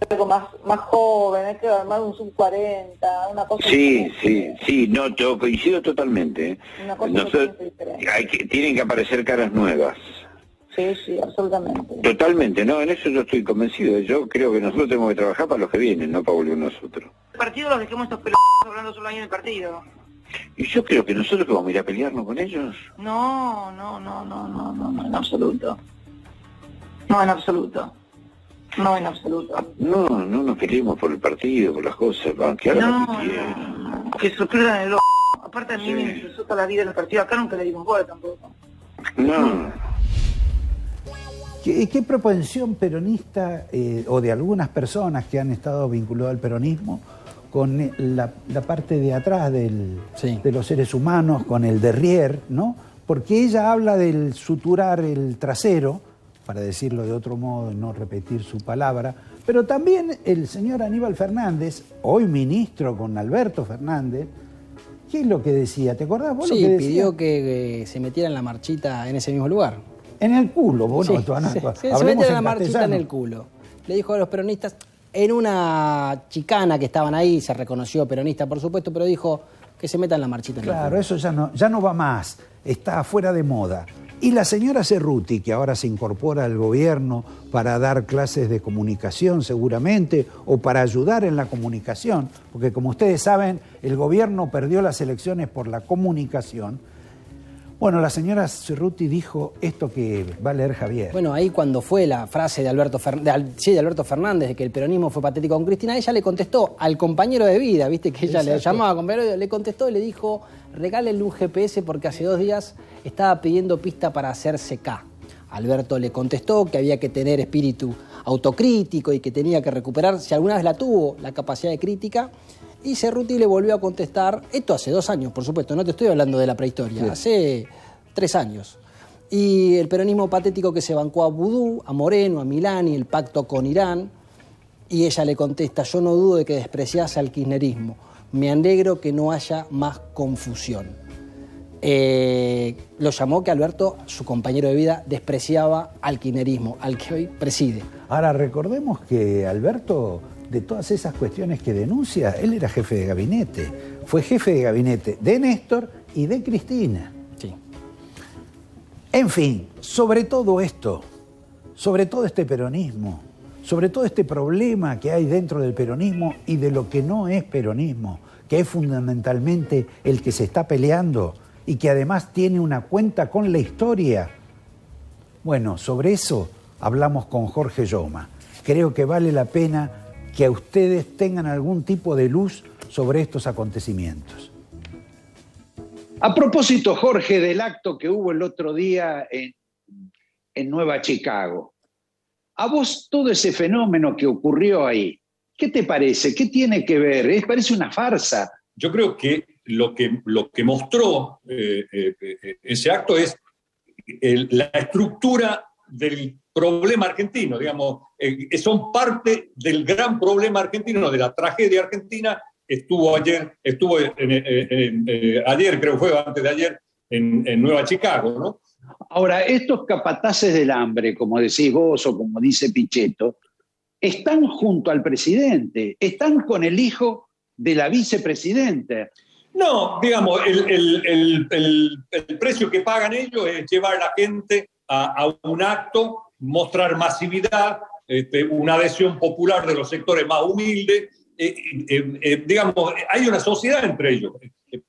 Speaker 8: Algo más joven, hay que armar un sub-40, una cosa...
Speaker 9: Sí, no, yo coincido totalmente.
Speaker 8: Una cosa diferente.
Speaker 9: Tienen que aparecer caras nuevas.
Speaker 8: Sí, absolutamente.
Speaker 9: Totalmente, no, en eso yo estoy convencido. Yo creo que nosotros tenemos que trabajar para los que vienen, no para volver nosotros.
Speaker 8: El partido los dejemos estos hablando solo ahí en el partido.
Speaker 9: Y yo creo que nosotros que vamos a ir a pelearnos con ellos.
Speaker 8: No, en absoluto. No, en absoluto.
Speaker 9: No nos peleemos por el partido, por las cosas, que hagan lo que quieran.
Speaker 8: Que se pierdan el Aparte a mí me interesó toda la vida en el partido, acá nunca le dimos bola tampoco.
Speaker 9: No.
Speaker 2: ¿Qué propensión peronista o de algunas personas que han estado vinculadas al peronismo con la parte de atrás de los seres humanos, con el derrière, ¿no? Porque ella habla del suturar el trasero, para decirlo de otro modo y no repetir su palabra, pero también el señor Aníbal Fernández, hoy ministro con Alberto Fernández, ¿qué es lo que decía? ¿Te acordás vos lo que decía?
Speaker 3: Pidió que se metiera en la marchita en ese mismo lugar.
Speaker 2: En el culo, vos
Speaker 3: se metiera en la marchita en el culo. Le dijo a los peronistas, en una chicana que estaban ahí, se reconoció peronista por supuesto, pero dijo que se metan en la marchita en el culo.
Speaker 2: Claro, eso ya no va más, está fuera de moda. Y la señora Cerruti, que ahora se incorpora al gobierno para dar clases de comunicación seguramente, o para ayudar en la comunicación, porque como ustedes saben, el gobierno perdió las elecciones por la comunicación. Bueno, la señora Cerruti dijo esto que va a leer Javier.
Speaker 3: Bueno, ahí cuando fue la frase de Alberto Fernández de que el peronismo fue patético con Cristina, ella le contestó al compañero de vida, viste que ella le llamaba compañero, le contestó y le dijo, regálenle un GPS porque hace 2 días estaba pidiendo pista para hacerse K. Alberto le contestó que había que tener espíritu autocrítico y que tenía que recuperar, si alguna vez la tuvo, la capacidad de crítica. Y Cerruti le volvió a contestar, esto hace 2 años, por supuesto, no te estoy hablando de la prehistoria, hace 3 años. Y el peronismo patético que se bancó a Vudú, a Moreno, a Milani, el pacto con Irán. Y ella le contesta, yo no dudo de que despreciase al kirchnerismo, me alegro que no haya más confusión. Lo llamó que Alberto, su compañero de vida, despreciaba al kirchnerismo, al que hoy preside.
Speaker 2: Ahora, recordemos que Alberto, de todas esas cuestiones que denuncia, él era jefe de gabinete. Fue jefe de gabinete de Néstor y de Cristina.
Speaker 3: Sí.
Speaker 2: En fin, sobre todo esto, sobre todo este peronismo, sobre todo este problema que hay dentro del peronismo y de lo que no es peronismo, que es fundamentalmente el que se está peleando y que además tiene una cuenta con la historia. Bueno, sobre eso hablamos con Jorge Yoma. Creo que vale la pena que ustedes tengan algún tipo de luz sobre estos acontecimientos.
Speaker 10: A propósito, Jorge, del acto que hubo el otro día en Nueva Chicago, a vos todo ese fenómeno que ocurrió ahí, ¿qué te parece? ¿Qué tiene que ver? Parece una farsa.
Speaker 11: Yo creo que lo que mostró ese acto es la estructura del problema argentino, digamos, son parte del gran problema argentino, de la tragedia argentina. Estuvo ayer, creo que fue antes de ayer, en Nueva Chicago, ¿no?
Speaker 10: Ahora, estos capataces del hambre, como decís vos o como dice Pichetto, están junto al presidente, están con el hijo de la vicepresidenta.
Speaker 11: No, digamos, el precio que pagan ellos es llevar a la gente a un acto, mostrar masividad, una adhesión popular de los sectores más humildes. Digamos, hay una sociedad entre ellos.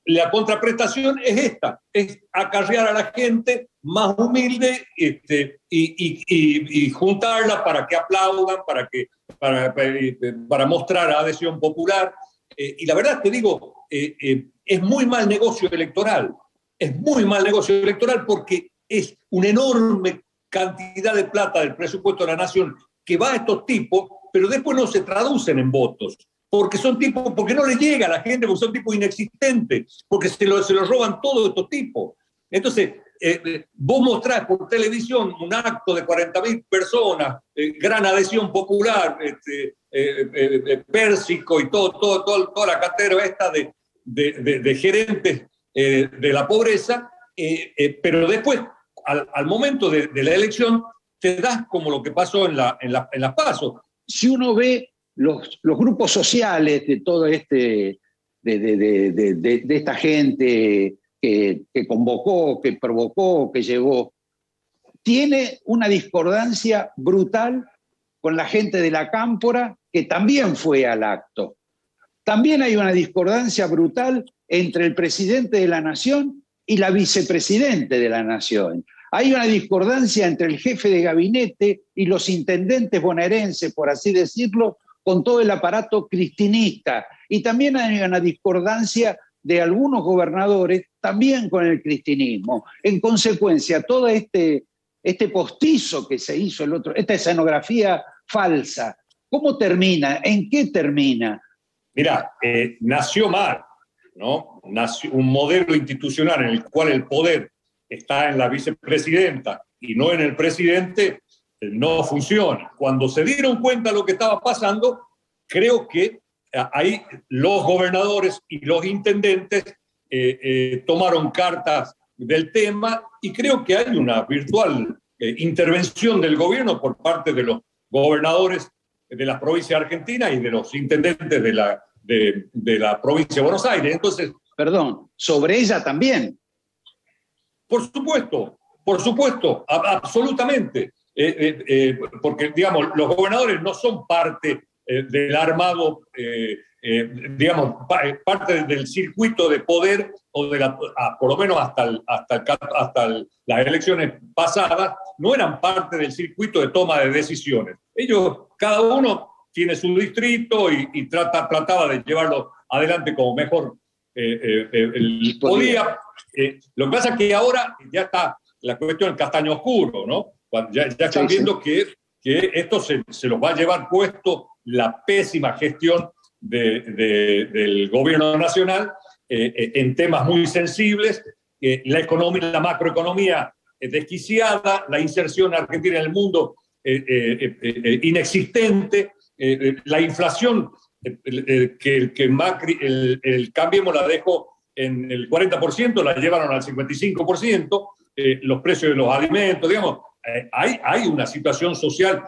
Speaker 11: La contraprestación es esta, es acarrear a la gente más humilde y juntarla para que aplaudan, para mostrar adhesión popular. Y la verdad te digo, es muy mal negocio electoral. Es muy mal negocio electoral porque es una enorme cantidad de plata del presupuesto de la nación que va a estos tipos, pero después no se traducen en votos. Porque son tipos, porque no les llega a la gente, porque son tipos inexistentes, porque se lo roban todos estos tipos. Entonces, vos mostrás por televisión un acto de 40.000 personas, gran adhesión popular, Pérsico y toda la cátedra esta de gerentes de la pobreza, pero después, al momento de la elección, te das como lo que pasó en las PASO.
Speaker 10: Si uno ve los grupos sociales de todo de esta gente que convocó, que provocó, que llevó, tiene una discordancia brutal con la gente de la Cámpora, que también fue al acto. También hay una discordancia brutal entre el presidente de la Nación y la vicepresidente de la Nación. Hay una discordancia entre el jefe de gabinete y los intendentes bonaerenses, por así decirlo, con todo el aparato cristinista. Y también hay una discordancia de algunos gobernadores también con el cristinismo. En consecuencia, todo este postizo que se hizo esta escenografía falsa, ¿cómo termina? ¿En qué termina?
Speaker 11: Mirá, nació mal, ¿no? Nació un modelo institucional en el cual el poder está en la vicepresidenta y no en el presidente, no funciona. Cuando se dieron cuenta de lo que estaba pasando, creo que ahí los gobernadores y los intendentes tomaron cartas del tema y creo que hay una virtual intervención del gobierno por parte de los gobernadores de las provincias argentinas y de los intendentes de la provincia de Buenos Aires. Entonces,
Speaker 10: perdón, sobre ella también.
Speaker 11: Por supuesto, absolutamente. Porque, digamos, los gobernadores no son parte del armado, digamos, parte del circuito de poder, o por lo menos hasta las elecciones pasadas, no eran parte del circuito de toma de decisiones. Ellos, cada uno tiene su distrito y trataba de llevarlo adelante como mejor podía. Lo que pasa es que ahora ya está la cuestión del castaño oscuro, ¿no? Ya están viendo que esto se los va a llevar puesto la pésima gestión del gobierno nacional en temas muy sensibles, la macroeconomía desquiciada, la inserción argentina en el mundo inexistente, la inflación que Macri, el Cambiemos la dejó en el 40%, la llevaron al 55%, los precios de los alimentos, digamos, hay una situación social,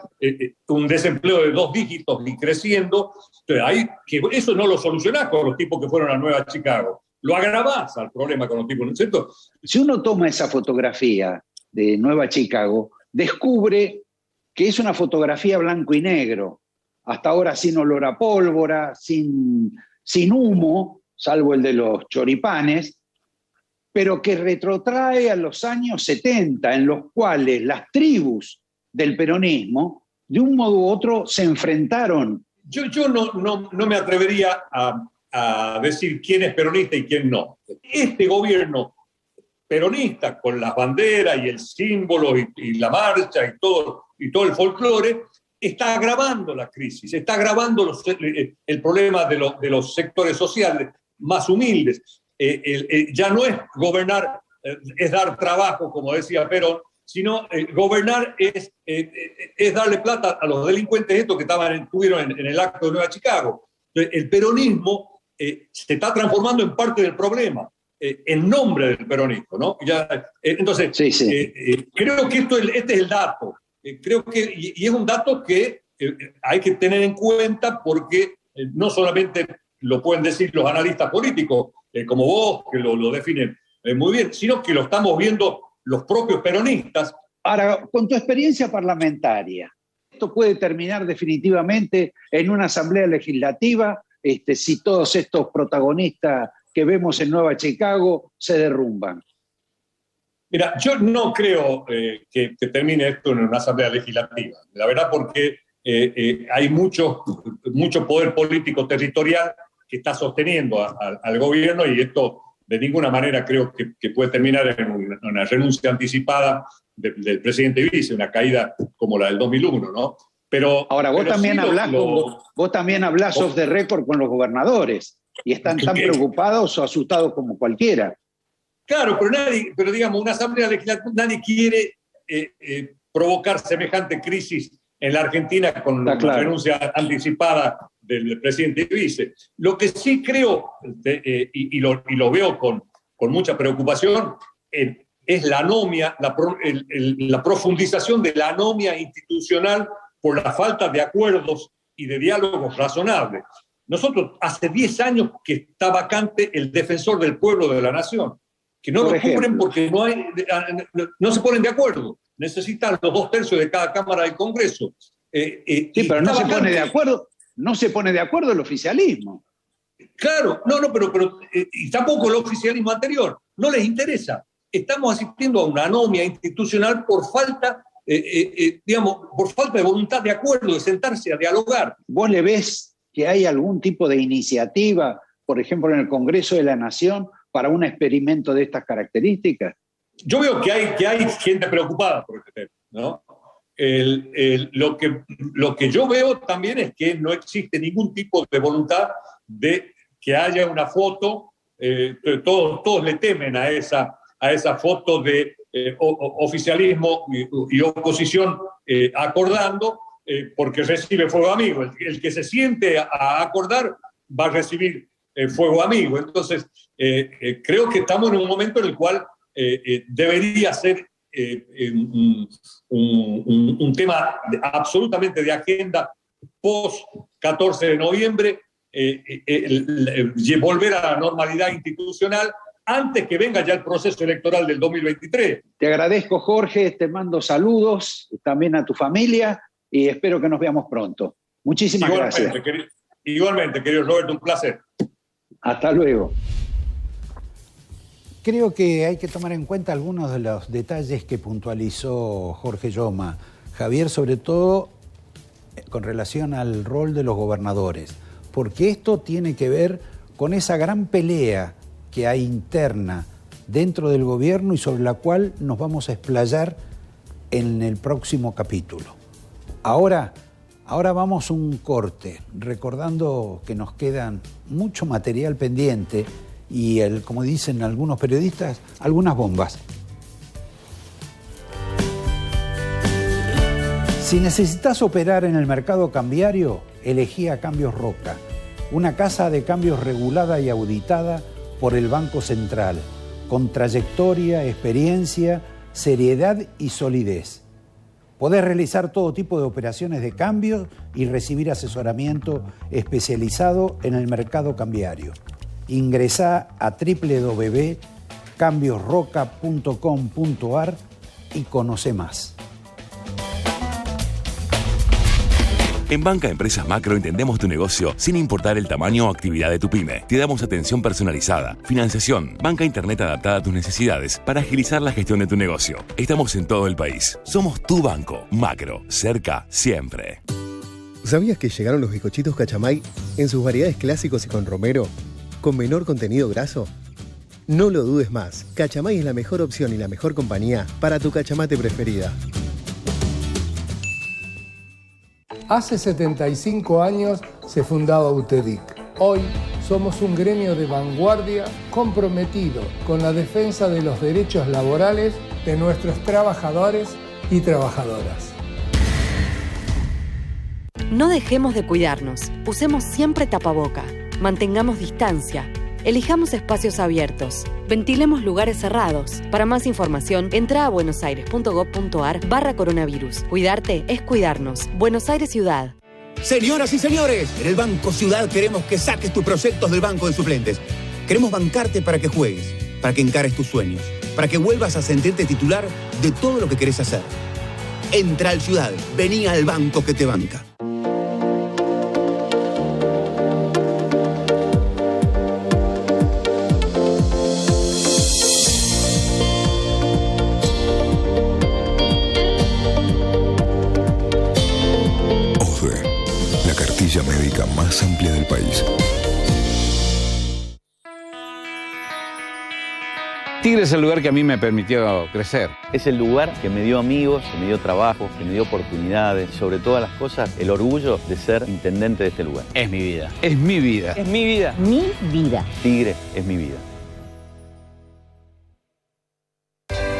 Speaker 11: un desempleo de 2 dígitos y creciendo. Entonces, eso no lo solucionás con los tipos que fueron a Nueva Chicago. Lo agravás al problema con los tipos, ¿no es cierto?
Speaker 10: Si uno toma esa fotografía de Nueva Chicago, descubre que es una fotografía blanco y negro, hasta ahora sin olor a pólvora, sin humo, salvo el de los choripanes, pero que retrotrae a los años 70, en los cuales las tribus del peronismo, de un modo u otro, se enfrentaron.
Speaker 11: Yo no me atrevería a decir quién es peronista y quién no. Este gobierno peronista, con las banderas y el símbolo y la marcha y todo el folclore, está agravando la crisis, está agravando el problema de los sectores sociales más humildes. Ya no es gobernar, es dar trabajo, como decía Perón, sino gobernar es darle plata a los delincuentes estos que estuvieron en el acto de Nueva Chicago. El peronismo se está transformando en parte del problema, en nombre del peronismo, ¿no? Entonces, creo que este es el dato. Creo que, y es un dato que hay que tener en cuenta porque no solamente lo pueden decir los analistas políticos, como vos, que lo definen muy bien, sino que lo estamos viendo los propios peronistas.
Speaker 10: Ahora, con tu experiencia parlamentaria, ¿esto puede terminar definitivamente en una asamblea legislativa si todos estos protagonistas que vemos en Nueva Chicago se derrumban?
Speaker 11: Mira, yo no creo que termine esto en una asamblea legislativa. La verdad, porque hay mucho poder político territorial que está sosteniendo al gobierno, y esto de ninguna manera creo que puede terminar en una renuncia anticipada del presidente y vice, una caída como la del 2001, ¿no? Pero ahora
Speaker 10: vos también hablás off the record con los gobernadores y están tan preocupados o asustados como cualquiera.
Speaker 11: Claro, pero digamos, una asamblea legislativa, nadie quiere provocar semejante crisis en la Argentina con la renuncia anticipada del presidente y vice. Lo que sí creo, y lo veo con mucha preocupación, es la anomia, la profundización de la anomia institucional por la falta de acuerdos y de diálogos razonables. Nosotros, hace 10 años que está vacante el defensor del pueblo de la nación, que no lo cubren porque no se ponen de acuerdo. Necesitan los 2/3 de cada Cámara del Congreso.
Speaker 10: Sí, pero no se pone de acuerdo. No se pone de acuerdo el oficialismo.
Speaker 11: Claro, pero y tampoco el oficialismo anterior. No les interesa. Estamos asistiendo a una anomia institucional por falta, por falta de voluntad de acuerdo, de sentarse a dialogar.
Speaker 10: ¿Vos le ves que hay algún tipo de iniciativa, por ejemplo, en el Congreso de la Nación, para un experimento de estas características?
Speaker 11: Yo veo que hay gente preocupada por este tema, ¿no? Lo que yo veo también es que no existe ningún tipo de voluntad de que haya una foto, todos le temen a esa foto de oficialismo y oposición acordando, porque recibe fuego amigo. El que se siente a acordar va a recibir fuego amigo. Entonces, creo que estamos en un momento en el cual debería ser un tema absolutamente de agenda post 14 de noviembre, volver a la normalidad institucional antes que venga ya el proceso electoral del 2023.
Speaker 10: Te agradezco, Jorge, te mando saludos también a tu familia y espero que nos veamos pronto. Muchísimas gracias.
Speaker 11: Igualmente, querido Roberto, un placer.
Speaker 10: Hasta luego.
Speaker 2: Creo que hay que tomar en cuenta algunos de los detalles que puntualizó Jorge Yoma. Javier, sobre todo con relación al rol de los gobernadores, porque esto tiene que ver con esa gran pelea que hay interna dentro del gobierno y sobre la cual nos vamos a explayar en el próximo capítulo. Ahora vamos a un corte, recordando que nos quedan mucho material pendiente y, como dicen algunos periodistas, algunas bombas. Si necesitas operar en el mercado cambiario, elegí a Cambios Roca, una casa de cambios regulada y auditada por el Banco Central, con trayectoria, experiencia, seriedad y solidez. Podés realizar todo tipo de operaciones de cambio y recibir asesoramiento especializado en el mercado cambiario. Ingresá a www.cambiosroca.com.ar y conoce más.
Speaker 12: En Banca Empresas Macro entendemos tu negocio sin importar el tamaño o actividad de tu pyme. Te damos atención personalizada, financiación, banca internet adaptada a tus necesidades para agilizar la gestión de tu negocio. Estamos en todo el país. Somos tu banco. Macro. Cerca siempre.
Speaker 13: ¿Sabías que llegaron los bizcochitos Cachamay en sus variedades clásicos y con romero? ¿Con menor contenido graso? No lo dudes más. Cachamay es la mejor opción y la mejor compañía para tu cachamate preferida.
Speaker 14: Hace 75 años se fundaba UTEDIC. Hoy somos un gremio de vanguardia comprometido con la defensa de los derechos laborales de nuestros trabajadores y trabajadoras.
Speaker 15: No dejemos de cuidarnos. Usemos siempre tapaboca. Mantengamos distancia. Elijamos espacios abiertos. Ventilemos lugares cerrados. Para más información, entra a buenosaires.gov.ar/coronavirus. Cuidarte es cuidarnos. Buenos Aires Ciudad.
Speaker 16: Señoras y señores, en el Banco Ciudad queremos que saques tus proyectos del banco de suplentes. Queremos bancarte para que juegues, para que encares tus sueños, para que vuelvas a sentirte titular de todo lo que querés hacer. Entra al Ciudad, vení al banco que te banca.
Speaker 17: Médica más amplia del país.
Speaker 18: Tigre es el lugar que a mí me permitió crecer.
Speaker 19: Es el lugar que me dio amigos, que me dio trabajo, que me dio oportunidades, sobre todas las cosas, el orgullo de ser intendente de este lugar.
Speaker 18: Es mi vida. Es mi vida.
Speaker 19: Es mi vida.
Speaker 20: Mi vida.
Speaker 19: Tigre es mi vida.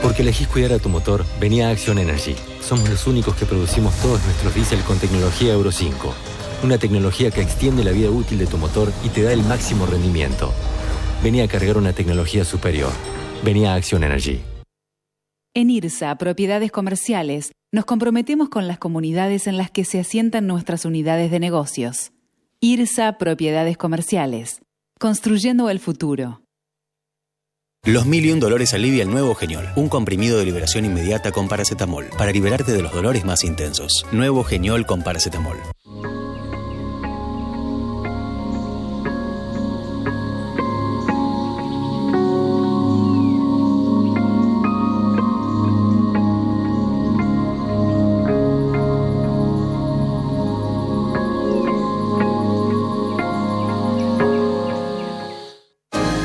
Speaker 21: Porque elegís cuidar a tu motor, vení a Action Energy. Somos los únicos que producimos todos nuestros diésel con tecnología Euro 5. Una tecnología que extiende la vida útil de tu motor y te da el máximo rendimiento. Vení a cargar una tecnología superior. Vení a Action Energy.
Speaker 22: En IRSA, Propiedades Comerciales, nos comprometemos con las comunidades en las que se asientan nuestras unidades de negocios. IRSA, Propiedades Comerciales. Construyendo el futuro.
Speaker 23: Los 1000 y un dolores alivia el nuevo Geniol, un comprimido de liberación inmediata con paracetamol, para liberarte de los dolores más intensos. Nuevo Geniol con paracetamol.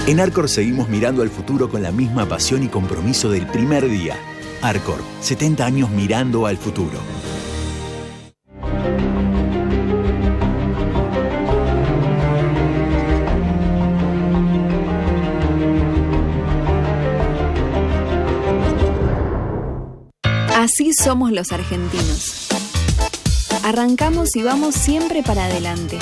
Speaker 24: En Arcor seguimos mirando al futuro con la misma pasión y compromiso del primer día. Arcor, 70 años mirando al futuro.
Speaker 25: Así somos los argentinos. Arrancamos y vamos siempre para adelante.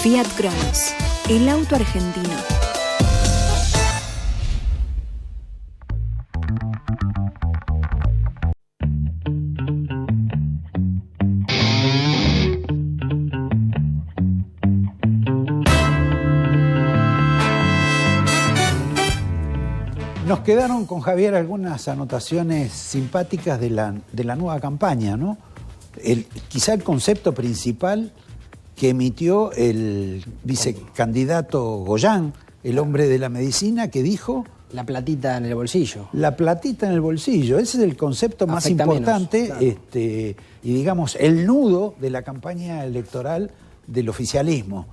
Speaker 25: Fiat Cronos, el auto argentino.
Speaker 2: Nos quedaron con Javier algunas anotaciones simpáticas de la nueva campaña, ¿no? Quizá el concepto principal que emitió el vicecandidato Goyán, el hombre de la medicina, que dijo...
Speaker 3: La platita en el bolsillo.
Speaker 2: La platita en el bolsillo. Ese es el concepto más importante menos, claro. Y digamos, el nudo de la campaña electoral del oficialismo.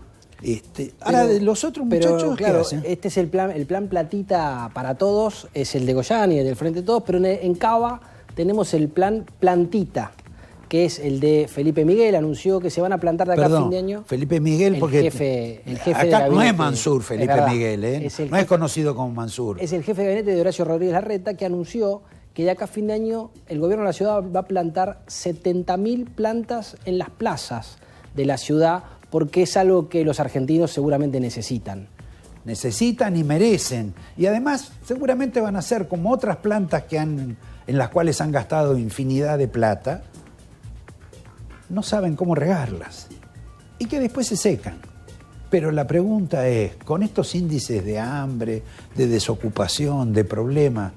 Speaker 2: Ahora, de los otros muchachos,
Speaker 3: claro,
Speaker 2: ¿qué hacen?
Speaker 3: Este es el plan platita para todos, es el de Goyán y el del Frente de Todos, pero en Cava tenemos el plan plantita, que es el de Felipe Miguel, anunció que se van a plantar de acá a fin de año.
Speaker 2: Felipe Miguel, porque
Speaker 3: el jefe
Speaker 2: acá no es Mansur Felipe Miguel, no es conocido como Mansur.
Speaker 3: Es el jefe de gabinete de Horacio Rodríguez Larreta, que anunció que de acá a fin de año el gobierno de la ciudad va a plantar 70.000 plantas en las plazas de la ciudad, porque es algo que los argentinos seguramente necesitan.
Speaker 2: Necesitan y merecen. Y además seguramente van a ser como otras plantas en las cuales han gastado infinidad de plata, no saben cómo regarlas y que después se secan. Pero la pregunta es, con estos índices de hambre, de desocupación, de problemas,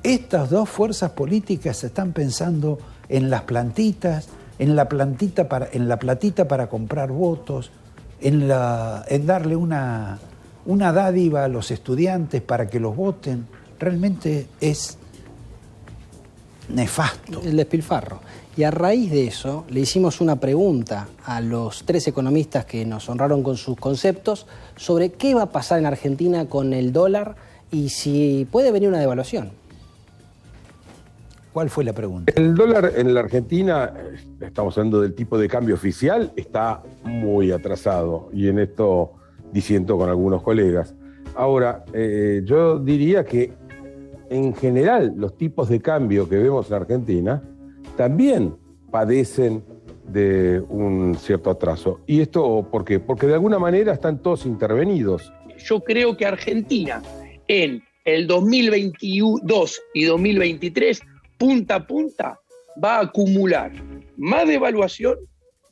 Speaker 2: estas dos fuerzas políticas están pensando en las plantitas, en la platita para comprar votos, en darle una dádiva a los estudiantes para que los voten. Realmente es nefasto.
Speaker 3: El despilfarro. Y a raíz de eso le hicimos una pregunta a los 3 economistas que nos honraron con sus conceptos sobre qué va a pasar en Argentina con el dólar y si puede venir una devaluación.
Speaker 2: ¿Cuál fue la pregunta?
Speaker 1: El dólar en la Argentina, estamos hablando del tipo de cambio oficial, está muy atrasado y en esto disiento con algunos colegas. Ahora, yo diría que en general los tipos de cambio que vemos en Argentina también padecen de un cierto atraso. ¿Y esto por qué? Porque de alguna manera están todos intervenidos.
Speaker 4: Yo creo que Argentina en el 2022 y 2023, punta a punta, va a acumular más devaluación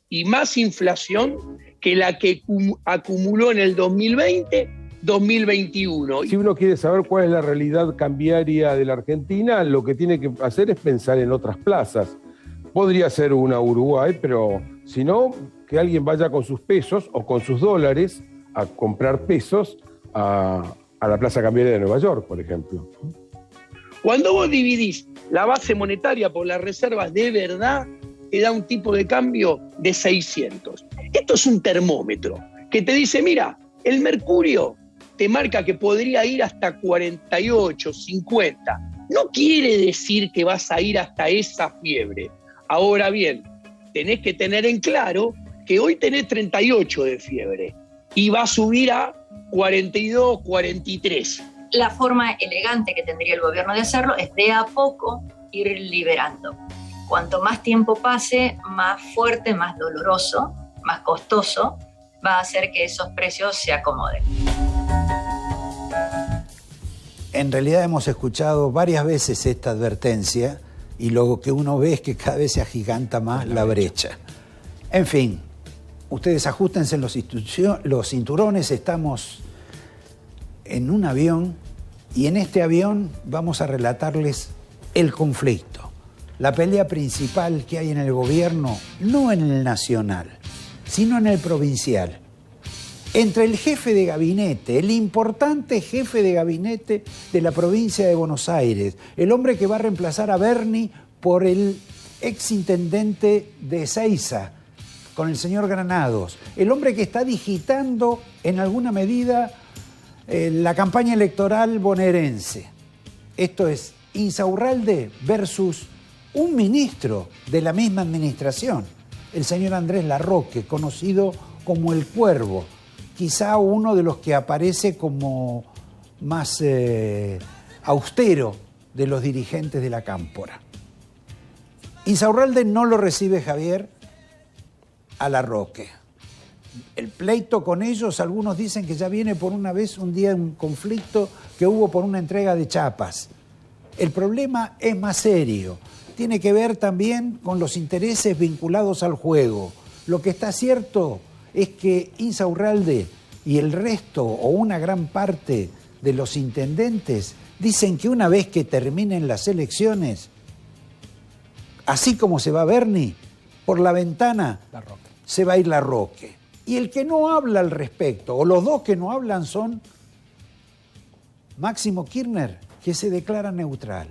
Speaker 4: y más inflación que la que acumuló en el 2020-2021.
Speaker 1: Si uno quiere saber cuál es la realidad cambiaria de la Argentina, lo que tiene que hacer es pensar en otras plazas. Podría ser una Uruguay, pero si no, que alguien vaya con sus pesos o con sus dólares a comprar pesos a la plaza cambiaria de Nueva York, por ejemplo.
Speaker 4: Cuando vos dividís la base monetaria por las reservas de verdad, te da un tipo de cambio de 600. Esto es un termómetro que te dice, mira, el mercurio te marca que podría ir hasta 48, 50. No quiere decir que vas a ir hasta esa fiebre. Ahora bien, tenés que tener en claro que hoy tenés 38 de fiebre y va a subir a 42, 43.
Speaker 5: La forma elegante que tendría el gobierno de hacerlo es de a poco ir liberando. Cuanto más tiempo pase, más fuerte, más doloroso, más costoso, va a hacer que esos precios se acomoden.
Speaker 2: En realidad hemos escuchado varias veces esta advertencia y lo que uno ve es que cada vez se agiganta más la brecha. En fin, ustedes ajustense los cinturones, estamos en un avión y en este avión vamos a relatarles el conflicto, la pelea principal que hay en el gobierno, no en el nacional, sino en el provincial. Entre el jefe de gabinete, el importante jefe de gabinete de la provincia de Buenos Aires, el hombre que va a reemplazar a Berni por el exintendente de Ezeiza, con el señor Granados, el hombre que está digitando en alguna medida la campaña electoral bonaerense. Esto es Insaurralde versus un ministro de la misma administración, el señor Andrés Larroque, conocido como el Cuervo, quizá uno de los que aparece como más austero de los dirigentes de la cámpora. Insaurralde no lo recibe Javier a Larroque. El pleito con ellos, algunos dicen que ya viene por una vez un día un conflicto que hubo por una entrega de chapas. El problema es más serio, tiene que ver también con los intereses vinculados al juego. Lo que está cierto es que Insaurralde y el resto o una gran parte de los intendentes dicen que una vez que terminen las elecciones, así como se va Berni, por la ventana se va a ir Larroque. Y el que no habla al respecto, o los dos que no hablan son Máximo Kirchner, que se declara neutral.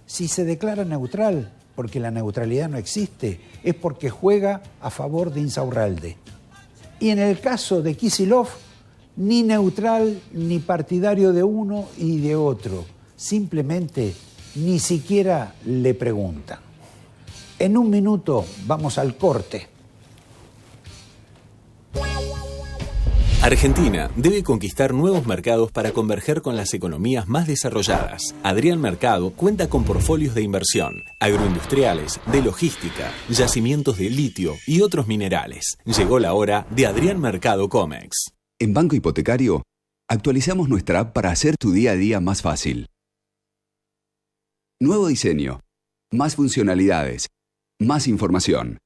Speaker 2: Si se declara neutral, porque la neutralidad no existe, es porque juega a favor de Insaurralde. Y en el caso de Kicillof, ni neutral ni partidario de uno y de otro. Simplemente ni siquiera le preguntan. En un minuto vamos al corte.
Speaker 6: Argentina debe conquistar nuevos mercados para converger con las economías más desarrolladas. Adrián Mercado cuenta con portfolios de inversión, agroindustriales, de logística, yacimientos de litio y otros minerales. Llegó la hora de Adrián Mercado Comex.
Speaker 20: En Banco Hipotecario, actualizamos nuestra app para hacer tu día a día más fácil. Nuevo diseño, más funcionalidades, más información.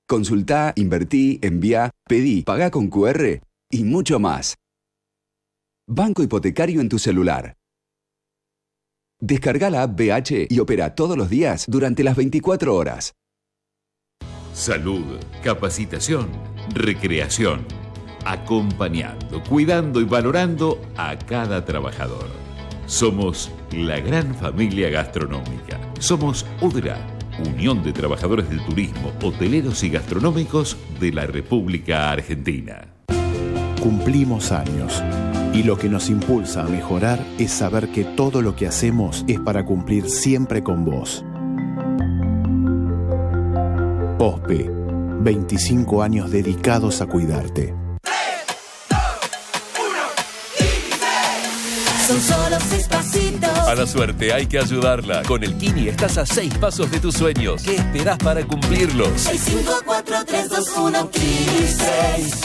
Speaker 20: Consultá, invertí, enviá, pedí, pagá con QR y mucho más. Banco Hipotecario en tu celular. Descarga la app BH y opera todos los días durante las 24 horas.
Speaker 7: Salud, capacitación, recreación. Acompañando, cuidando y valorando a cada trabajador. Somos la gran familia gastronómica. Somos UDRA, Unión de Trabajadores del Turismo, Hoteleros y Gastronómicos de la República Argentina.
Speaker 8: Cumplimos años y lo que nos impulsa a mejorar es saber que todo lo que hacemos es para cumplir siempre con vos. OSPE, 25 años dedicados a cuidarte.
Speaker 9: Son solo 6 pasitos.
Speaker 10: A la suerte hay que ayudarla. Con el Kini estás a 6 pasos de tus sueños. ¿Qué esperás para cumplirlos?
Speaker 9: 6, 5, 4, 3, 2, 1, Kini 6.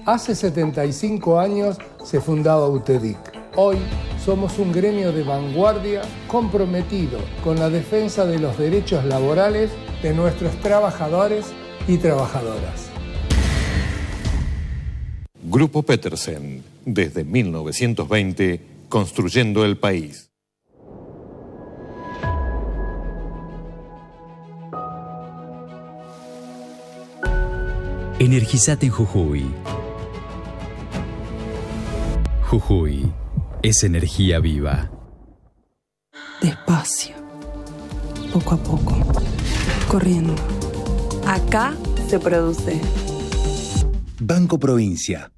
Speaker 14: Hace 75 años se fundaba UTEDIC. Hoy somos un gremio de vanguardia comprometido con la defensa de los derechos laborales de nuestros trabajadores y trabajadoras.
Speaker 11: Grupo Petersen, desde 1920, construyendo el país.
Speaker 26: Energizate en Jujuy. Jujuy es energía viva.
Speaker 27: Despacio, poco a poco, corriendo. Acá se produce.
Speaker 26: Banco Provincia.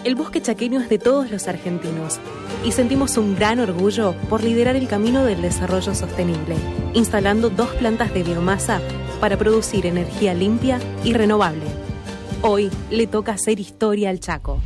Speaker 28: El bosque chaqueño es de todos los argentinos y sentimos un gran orgullo por liderar el camino del desarrollo sostenible, instalando 2 plantas de biomasa para producir energía limpia y renovable. Hoy le toca hacer historia al Chaco.